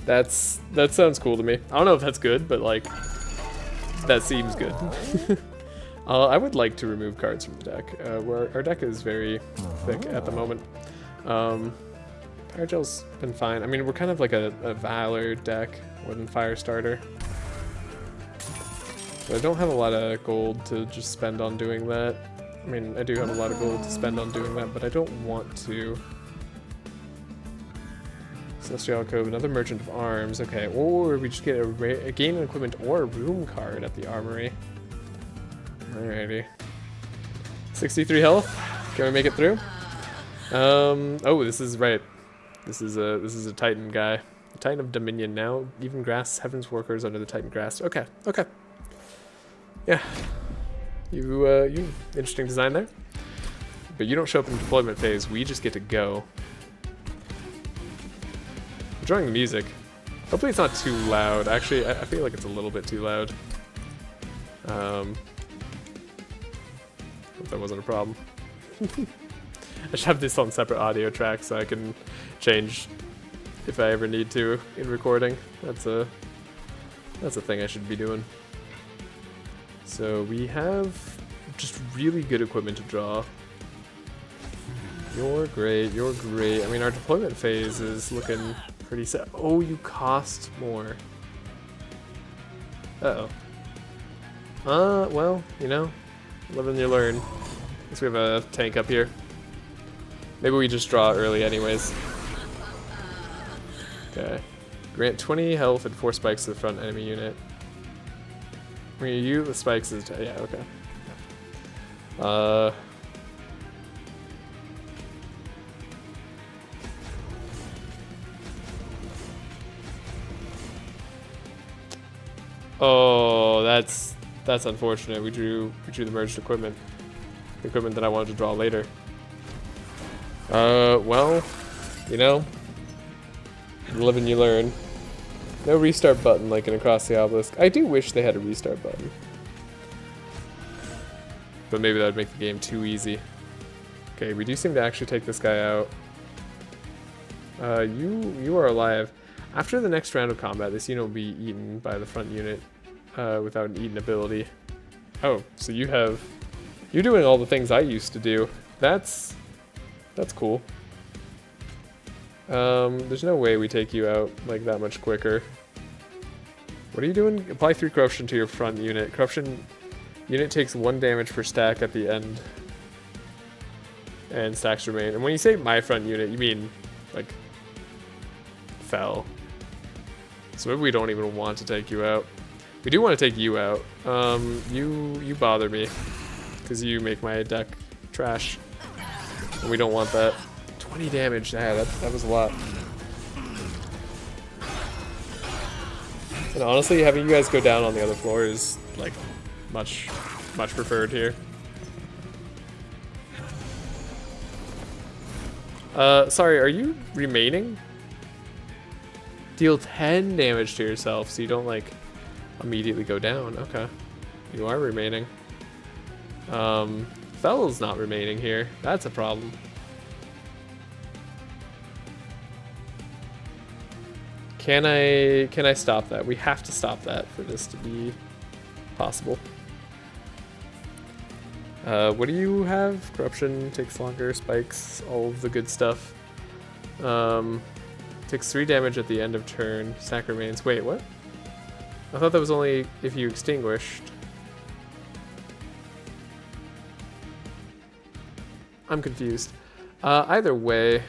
That sounds cool to me. I don't know if that's good, but like, that seems good. I would like to remove cards from the deck. Our deck is very thick at the moment. Pyrogel's been fine. I mean, we're kind of like a Valor deck more than Firestarter. But I don't have a lot of gold to just spend on doing that. I mean, I do have a lot of gold to spend on doing that, but I don't want to. Celestial Cove, another Merchant of Arms. Okay, or we just get a gain an equipment or a room card at the Armory. Alrighty. 63 health. Can we make it through? Oh, this is right. This is a Titan guy. Titan of Dominion now. Even grass, Heaven's Workers under the Titan grass. Okay, okay. Yeah. You interesting design there. But you don't show up in deployment phase. We just get to go. Enjoying the music. Hopefully it's not too loud. Actually, I feel like it's a little bit too loud. Hope that wasn't a problem. I should have this on separate audio tracks so I can change if I ever need to in recording. That's a thing I should be doing. So we have just really good equipment to draw. You're great, you're great. I mean, our deployment phase is looking pretty set. Oh, you cost more. Uh-oh. Well, you know, live and you learn. Guess we have a tank up here. Maybe we just draw early anyways. Okay. Grant 20 health and 4 spikes to the front enemy unit. When you use the spikes is... yeah, okay. Oh, that's unfortunate. We drew the merged equipment. The equipment that I wanted to draw later. Well, you know, you live and you learn. No restart button like in Across the Obelisk. I do wish they had a restart button. But maybe that would make the game too easy. Okay, we do seem to actually take this guy out. You are alive. After the next round of combat, this unit will be eaten by the front unit without an eaten ability. Oh, so you're doing all the things I used to do. That's cool. There's no way we take you out like that much quicker. What are you doing? Apply 3 corruption to your front unit. Corruption unit takes 1 damage per stack at the end. And stacks remain. And when you say my front unit, you mean like Fel. So maybe we don't even want to take you out. We do want to take you out. You bother me. Because you make my deck trash. And we don't want that. 20 damage, yeah, that was a lot. And honestly, having you guys go down on the other floor is like much preferred here. Sorry, are you remaining? Deal 10 damage to yourself so you don't like immediately go down. Okay. You are remaining. Fel's not remaining here. That's a problem. Can I stop that? We have to stop that for this to be possible. What do you have? Corruption takes longer, spikes, all of the good stuff. Takes 3 damage at the end of turn. Stack remains. Wait, what? I thought that was only if you extinguished. I'm confused. Either way.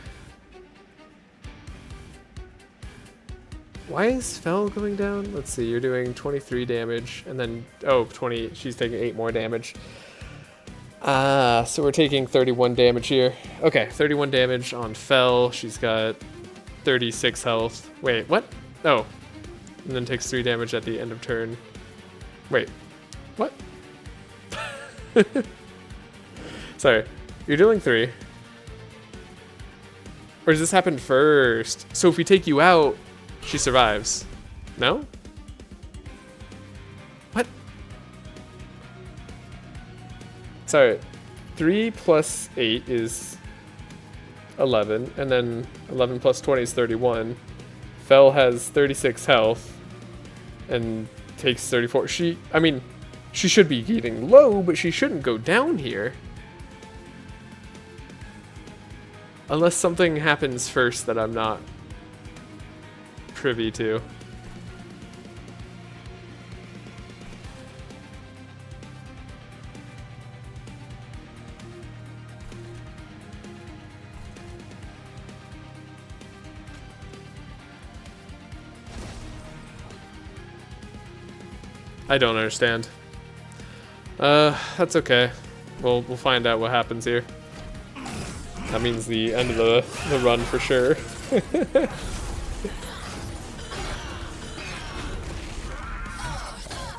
Why is Fel going down? Let's see, you're doing 23 damage, and then, oh, 20, she's taking 8 more damage. So we're taking 31 damage here. Okay, 31 damage on Fel. She's got 36 health. Wait, what? Oh. And then takes 3 damage at the end of turn. Wait, what? Sorry, you're dealing 3. Or does this happen first? So if we take you out, she survives. No? What? Sorry. 3 plus 8 is 11. And then 11 plus 20 is 31. Fel has 36 health. And takes 34. I mean, she should be getting low, but she shouldn't go down here. Unless something happens first that I'm not privy to. I don't understand. That's okay. We'll find out what happens here. That means the end of the run for sure.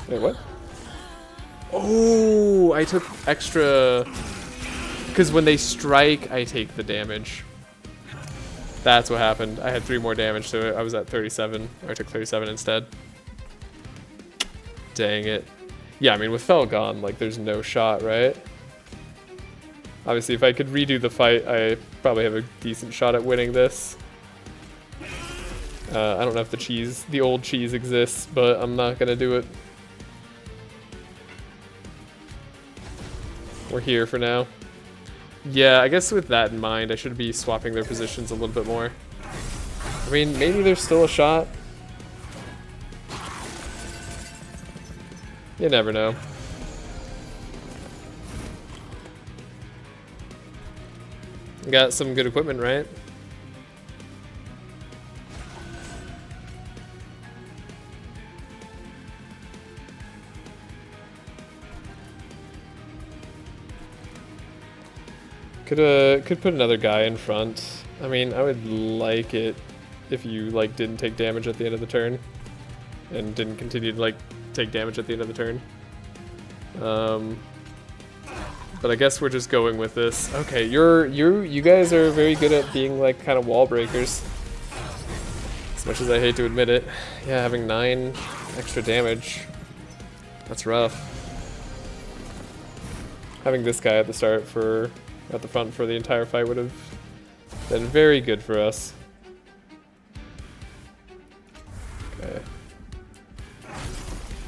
Wait, what? Oh, I took extra... Because when they strike, I take the damage. That's what happened. I had 3 more damage to it. I was at 37, or I took 37 instead. Dang it. Yeah, I mean, with Fel gone, like, there's no shot, right? Obviously, if I could redo the fight, I probably have a decent shot at winning this. I don't know if the old cheese exists, but I'm not gonna do it. We're here for now. Yeah, I guess with that in mind, I should be swapping their positions a little bit more. I mean, maybe there's still a shot. You never know. Got some good equipment, right? Could put another guy in front. I mean, I would like it if you like didn't take damage at the end of the turn, and didn't continue to like take damage at the end of the turn. But I guess we're just going with this. Okay, you guys are very good at being like kind of wall breakers. As much as I hate to admit it, yeah, having 9 extra damage, that's rough. Having this guy at the start at the front for the entire fight would have been very good for us. Okay.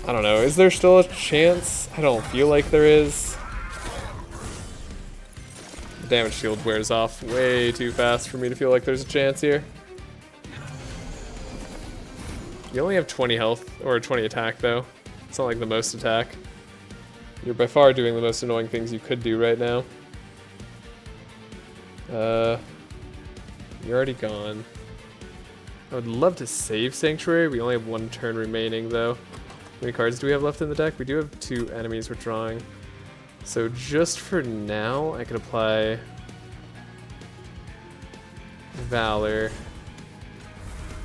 I don't know, is there still a chance? I don't feel like there is. The damage shield wears off way too fast for me to feel like there's a chance here. You only have 20 health, or 20 attack though. It's not like the most attack. You're by far doing the most annoying things you could do right now. You're already gone. I would love to save Sanctuary. We only have 1 turn remaining though. How many cards do we have left in the deck? We do have 2 enemies we're drawing. So just for now, I could apply Valor,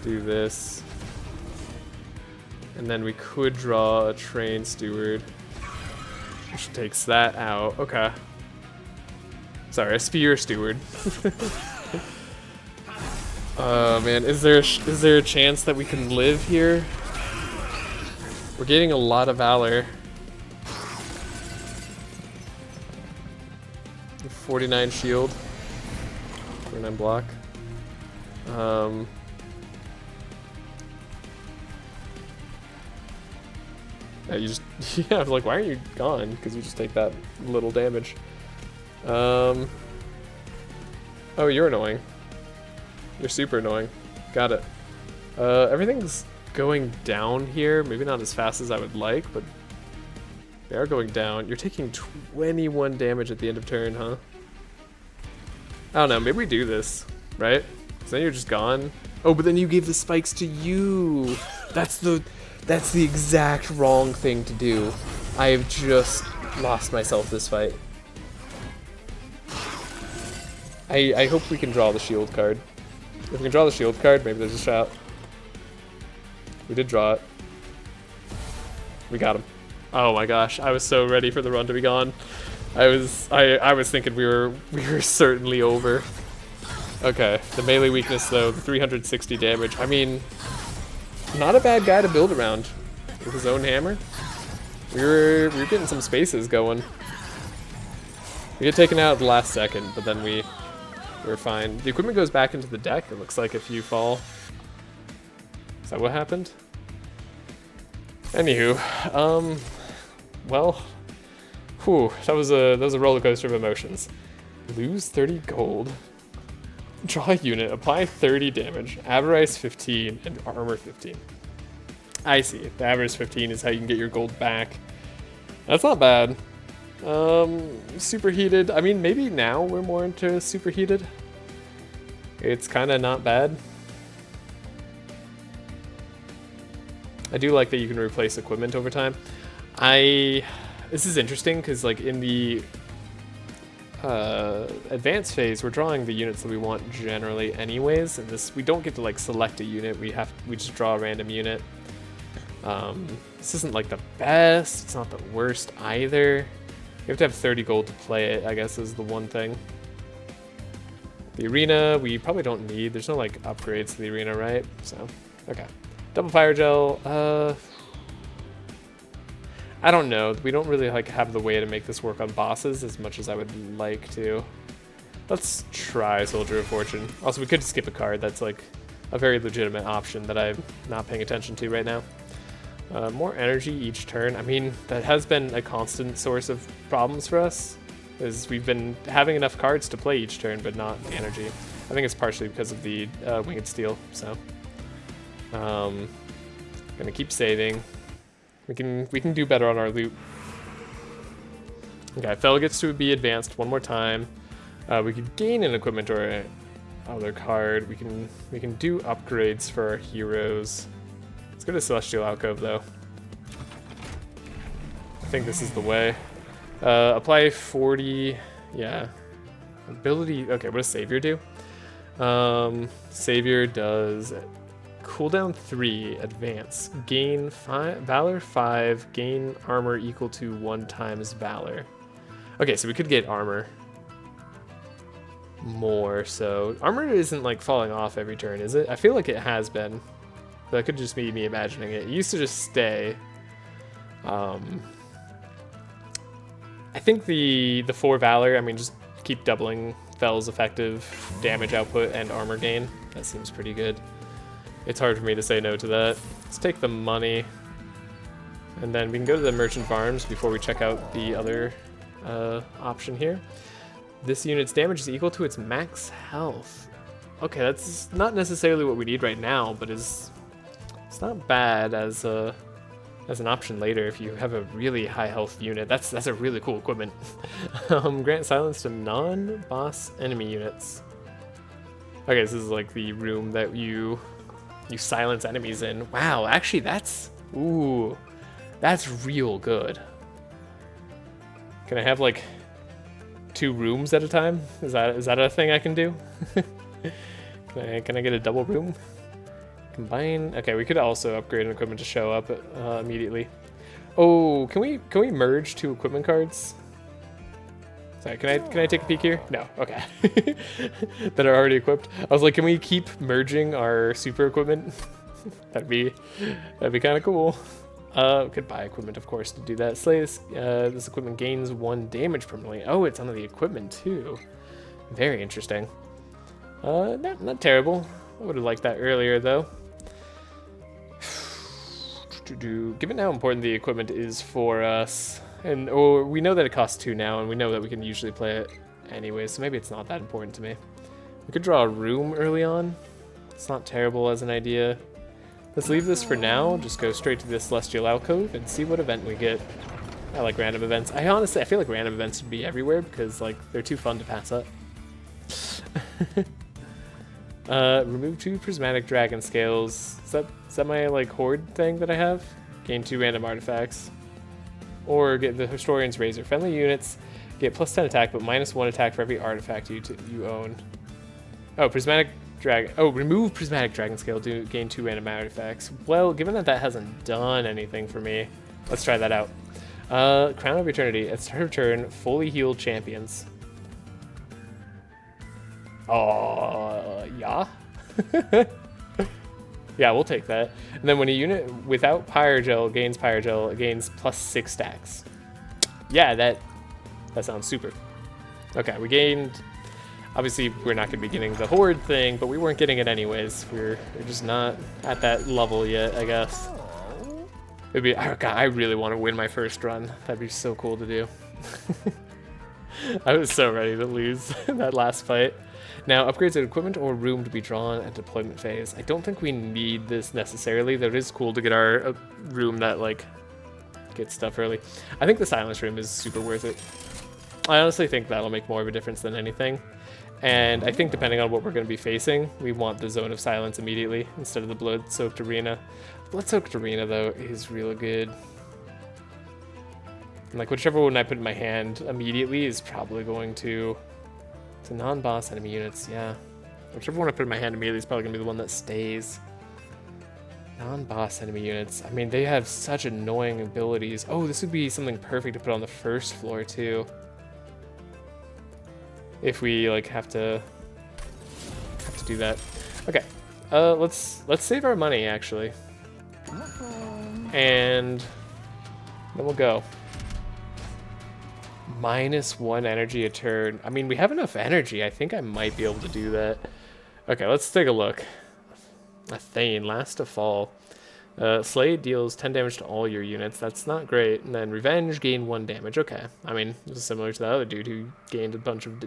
do this, and then we could draw a Train Steward, which takes that out. Okay. Sorry, a Spear Steward. Oh man, is there a chance that we can live here? We're getting a lot of Valor. 49 shield, 49 block. Yeah, you just yeah. I was like, why are you gone? Because you just take that little damage. Oh, you're annoying. You're super annoying. Got it. Everything's going down here. Maybe not as fast as I would like, but they are going down. You're taking 21 damage at the end of turn, huh? I don't know. Maybe we do this, right? Because then you're just gone. Oh, but then you gave the spikes to you. That's the exact wrong thing to do. I have just lost myself this fight. I hope we can draw the shield card. If we can draw the shield card, maybe there's a shot. We did draw it. We got him. Oh my gosh, I was so ready for the run to be gone. I was thinking we were certainly over. Okay, the melee weakness though, 360 damage. I mean, not a bad guy to build around with his own hammer. We were getting some spaces going. We get taken out at the last second, but then we were fine. The equipment goes back into the deck. It looks like if you fall. Is that what happened? Anywho, well, whew, that was a roller coaster of emotions. Lose 30 gold, draw a unit, apply 30 damage, avarice 15, and armor 15. I see. The avarice 15 is how you can get your gold back. That's not bad. Superheated. I mean, maybe now we're more into superheated. It's kind of not bad. I do like that you can replace equipment over time. This is interesting because like in the advanced phase, we're drawing the units that we want generally anyways, and this we don't get to like select a unit. We just draw a random unit. This isn't like the best, it's not the worst either. You have to have 30 gold to play it, I guess, is the one thing. The arena, we probably don't need. There's no like upgrades to the arena, right? So, okay. Double fire gel, I don't know. We don't really like have the way to make this work on bosses as much as I would like to. Let's try Soldier of Fortune. Also, we could skip a card. That's like a very legitimate option that I'm not paying attention to right now. More energy each turn. I mean, that has been a constant source of problems for us, is we've been having enough cards to play each turn, but not the energy. I think it's partially because of the Winged Steel, so. Gonna keep saving. We can do better on our loot. Okay, Fel gets to be advanced one more time. We could gain an equipment or other card. We can do upgrades for our heroes. Let's go to Celestial Alcove though. I think this is the way. Apply 40, yeah. Ability, okay, what does Savior do? Savior does cooldown 3, advance, gain 5, Valor 5, gain armor equal to 1 times Valor. Okay, so we could get armor more, so armor isn't like falling off every turn, is it? I feel like it has been. That could just be me imagining it. It used to just stay. I think the 4 Valor, I mean, just keep doubling Fel's effective damage output and armor gain. That seems pretty good. It's hard for me to say no to that. Let's take the money. And then we can go to the Merchant Farms before we check out the other option here. This unit's damage is equal to its max health. Okay, that's not necessarily what we need right now, but it's not bad as an option later if you have a really high health unit. That's a really cool equipment. Grant silence to non-boss enemy units. Okay, this is like the room that you silence enemies in. Wow, actually that's real good. Can I have like 2 rooms at a time? Is that a thing I can do? Can I get a double room? Combine. Okay, we could also upgrade an equipment to show up immediately. Oh, can we merge 2 equipment cards? Sorry, can I take a peek here? No. Okay. That are already equipped. I was like, can we keep merging our super equipment? that'd be kind of cool. Could buy equipment, of course, to do that. Slay this equipment gains 1 damage permanently. Oh, it's under the equipment too. Very interesting. Not terrible. I would have liked that earlier though. Given how important the equipment is for us, and we know that it costs 2 now, and we know that we can usually play it anyway, so maybe it's not that important to me. We could draw a room early on. It's not terrible as an idea. Let's leave this for now, just go straight to the Celestial Alcove and see what event we get. I like random events. I feel like random events would be everywhere because like they're too fun to pass up. Remove 2 prismatic dragon scales. Is that my like horde thing that I have? Gain 2 random artifacts. Or get the Historian's Razor. Friendly units get +10 attack but -1 attack for every artifact you own. Oh, prismatic dragon. Oh, remove prismatic dragon scale to gain 2 random artifacts. Well, given that hasn't done anything for me, let's try that out. Crown of Eternity. At start of turn, fully healed champions. Oh, yeah. Yeah, we'll take that. And then when a unit without Pyrogel gains Pyrogel, it gains +6 stacks. Yeah, that sounds super. Okay, we gained. Obviously, we're not going to be getting the horde thing, but we weren't getting it anyways. We're just not at that level yet, I guess. It'd be. Oh God, I really want to win my first run. That'd be so cool to do. I was so ready to lose that last fight. Now, upgrades an equipment or room to be drawn at deployment phase. I don't think we need this necessarily, though it is cool to get our room that, like, gets stuff early. I think the silence room is super worth it. I honestly think that'll make more of a difference than anything. And I think depending on what we're going to be facing, we want the Zone of Silence immediately instead of the Blood-Soaked Arena. Blood-Soaked Arena, though, is really good. And, like, whichever one I put in my hand immediately is probably going to non-boss enemy units, yeah. Whichever one I put in my hand immediately is probably going to be the one that stays. Non-boss enemy units. I mean, they have such annoying abilities. Oh, this would be something perfect to put on the first floor too. If we like have to do that. Okay. Let's save our money actually. And then we'll go. -1 energy a turn. I mean, we have enough energy. I think I might be able to do that. Okay, let's take a look. A Thane, last to fall. Slay deals 10 damage to all your units. That's not great. And then Revenge, gain 1 damage. Okay. I mean, this is similar to the other dude who gained a bunch of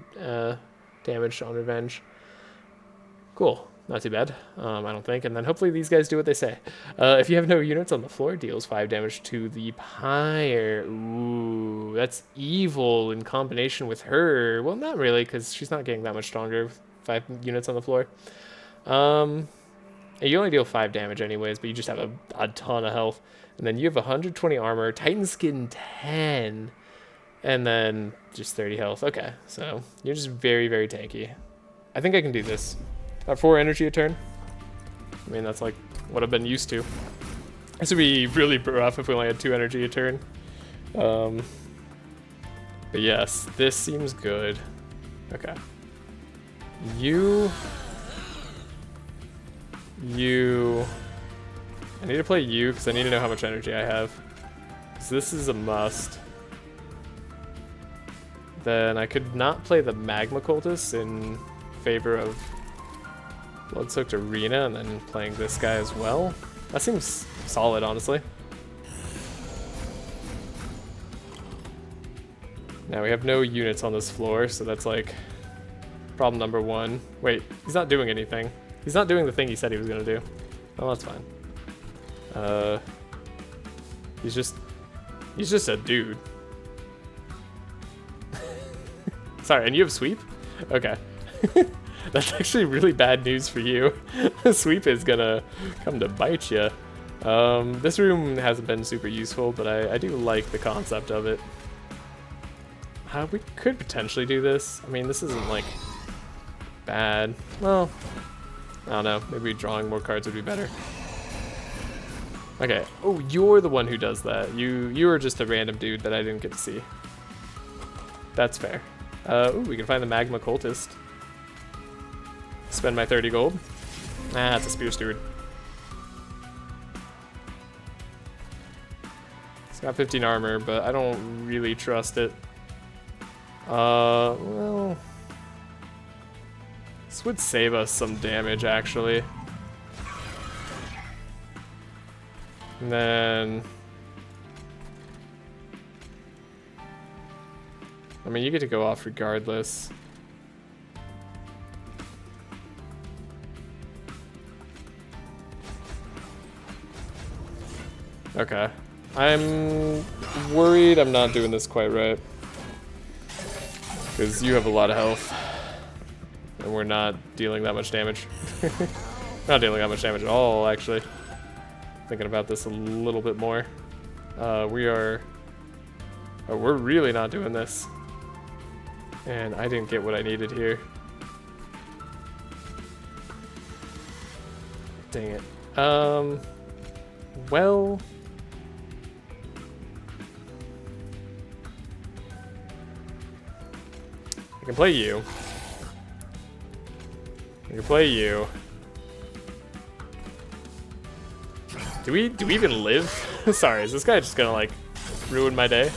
damage on Revenge. Cool. Not too bad, I don't think. And then hopefully these guys do what they say. If you have no units on the floor, deals 5 damage to the pyre. Ooh, that's evil in combination with her. Well, not really, because she's not getting that much stronger with 5 units on the floor. You only deal 5 damage anyways, but you just have a ton of health. And then you have 120 armor, Titan Skin 10, and then just 30 health. Okay, so you're just very, very tanky. I think I can do this. About 4 energy a turn. I mean, that's like what I've been used to. This would be really rough if we only had 2 energy a turn. But yes, this seems good. Okay. I need to play you because I need to know how much energy I have. So this is a must. Then I could not play the Magma Cultist in favor of Blood-Soaked Arena and then playing this guy as well. That seems solid, honestly. Now we have no units on this floor, so that's like problem number 1. Wait, he's not doing anything. He's not doing the thing he said he was gonna do. Oh, that's fine. He's just a dude. Sorry, and you have sweep? Okay. That's actually really bad news for you. Sweep is gonna come to bite you. This room hasn't been super useful, but I do like the concept of it. We could potentially do this. I mean, this isn't like bad. Well, I don't know. Maybe drawing more cards would be better. Okay. Oh, you're the one who does that. You were just a random dude that I didn't get to see. That's fair. Ooh, we can find the Magma Cultist. Spend my 30 gold. Ah, it's a Spear Steward. It's got 15 armor, but I don't really trust it. Well, this would save us some damage, actually. And then, I mean, you get to go off regardless. Okay. I'm worried I'm not doing this quite right. Because you have a lot of health. And we're not dealing that much damage. Not dealing that much damage at all, actually. Thinking about this a little bit more. We're really not doing this. And I didn't get what I needed here. Dang it. Well, I can play you. I can play you. Do we even live? Sorry, is this guy just gonna like ruin my day?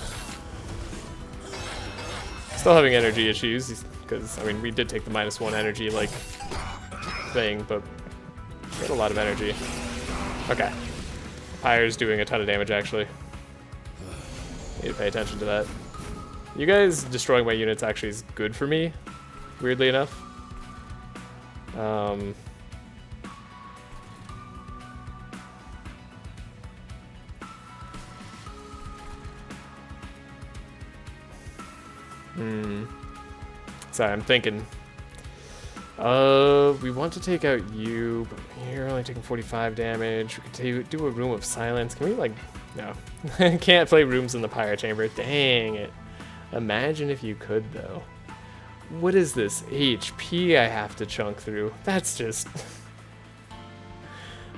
Still having energy issues because I mean we did take the -1 energy like thing, but we had a lot of energy. Okay, Pyre's doing a ton of damage actually. Need to pay attention to that. You guys destroying my units actually is good for me, weirdly enough. Sorry, I'm thinking. We want to take out you, but you're only taking 45 damage. We could do a Room of Silence. Can we, like, no. Can't play rooms in the Pyre Chamber. Dang it. Imagine if you could, though. What is this HP I have to chunk through? That's just...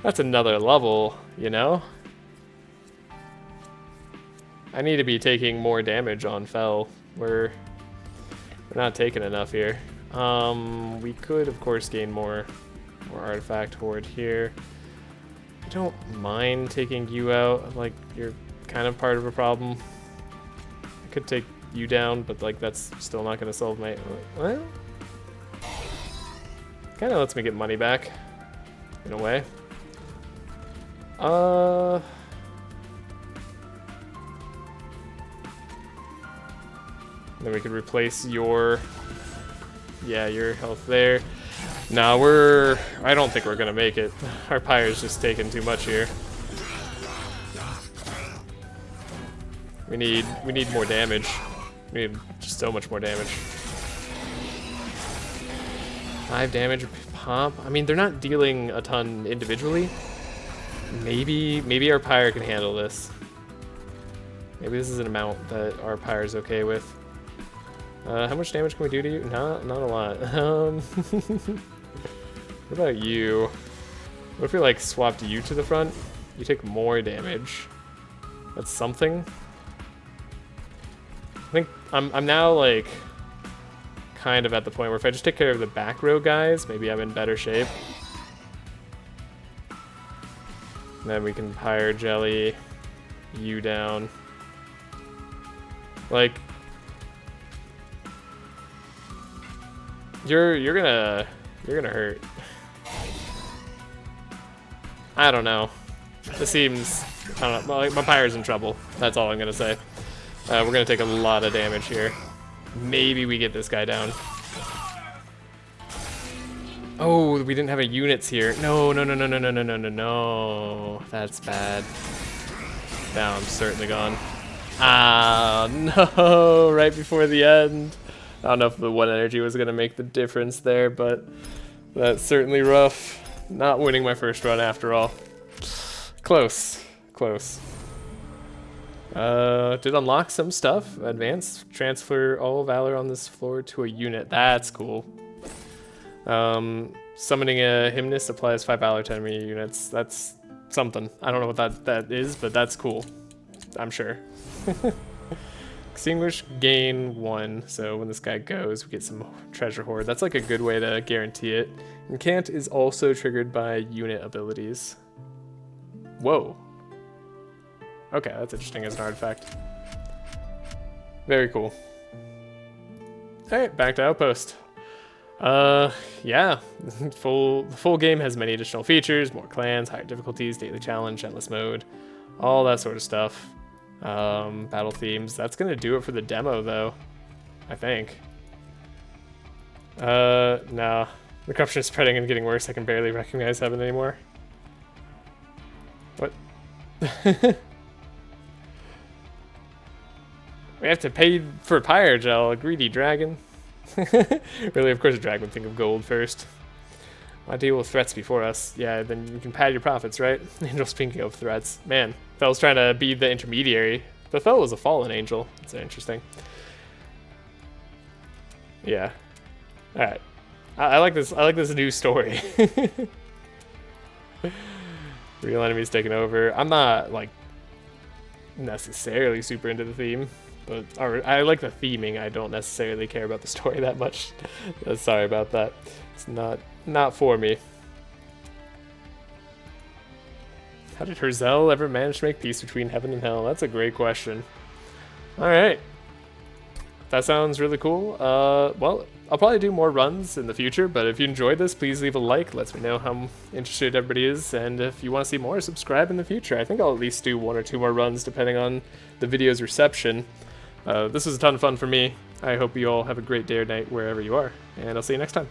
That's another level, you know? I need to be taking more damage on Fel. We're not taking enough here. We could, of course, gain more artifact horde here. I don't mind taking you out. Like, you're kind of part of a problem. I could take you down, but like that's still not going to solve my... Well, kind of lets me get money back, in a way. Then we could replace your... Yeah, your health there. Nah, I don't think we're gonna make it. Our Pyre's just taking too much here. We need more damage. We need just so much more damage. 5 damage pop. I mean, they're not dealing a ton individually. Maybe our Pyre can handle this. Maybe this is an amount that our Pyre's okay with. How much damage can we do to you? Not a lot. What about you? What if we like swapped you to the front? You take more damage. That's something. I think I'm now like kind of at the point where if I just take care of the back row guys, maybe I'm in better shape. And then we can Pyre Jelly you down. Like you're gonna hurt. I don't know. This seems, I don't know, like my Pyre's in trouble. That's all I'm gonna say. We're gonna take a lot of damage here. Maybe we get this guy down. Oh, we didn't have any units here. No. That's bad. Now I'm certainly gone. Ah, no, right before the end. I don't know if the 1 energy was gonna make the difference there, but that's certainly rough. Not winning my first run after all. Close. Did unlock some stuff. Advance, transfer all Valor on this floor to a unit. That's cool. Summoning a Hymnist applies 5 Valor to enemy units. That's something. I don't know what that is, but that's cool. I'm sure. Extinguish, gain 1. So when this guy goes, we get some treasure hoard. That's like a good way to guarantee it. Incant is also triggered by unit abilities. Whoa. Okay, that's interesting as an artifact. Very cool. Alright, back to Outpost. Yeah. The full game has many additional features, more clans, higher difficulties, daily challenge, endless mode, all that sort of stuff. Battle themes. That's gonna do it for the demo though, I think. No. The corruption is spreading and getting worse. I can barely recognize heaven anymore. What? We have to pay for Pyre Gel, a greedy dragon. Really, of course a dragon would think of gold first. Why deal with threats before us? Yeah, then you can pad your profits, right? Angel, speaking of threats. Man, Fel's trying to be the intermediary. But Fel was a fallen angel. That's interesting. Yeah. Alright. I like this. I like this new story. Real enemies taking over. I'm not like necessarily super into the theme, but I like the theming. I don't necessarily care about the story that much. Sorry about that. It's not for me. How did Herzel ever manage to make peace between heaven and hell? That's a great question. All right. That sounds really cool. Well, I'll probably do more runs in the future, but if you enjoyed this, please leave a like. Lets me know how interested everybody is, and if you want to see more, subscribe in the future. I think I'll at least do 1 or 2 more runs, depending on the video's reception. This was a ton of fun for me. I hope you all have a great day or night wherever you are, and I'll see you next time.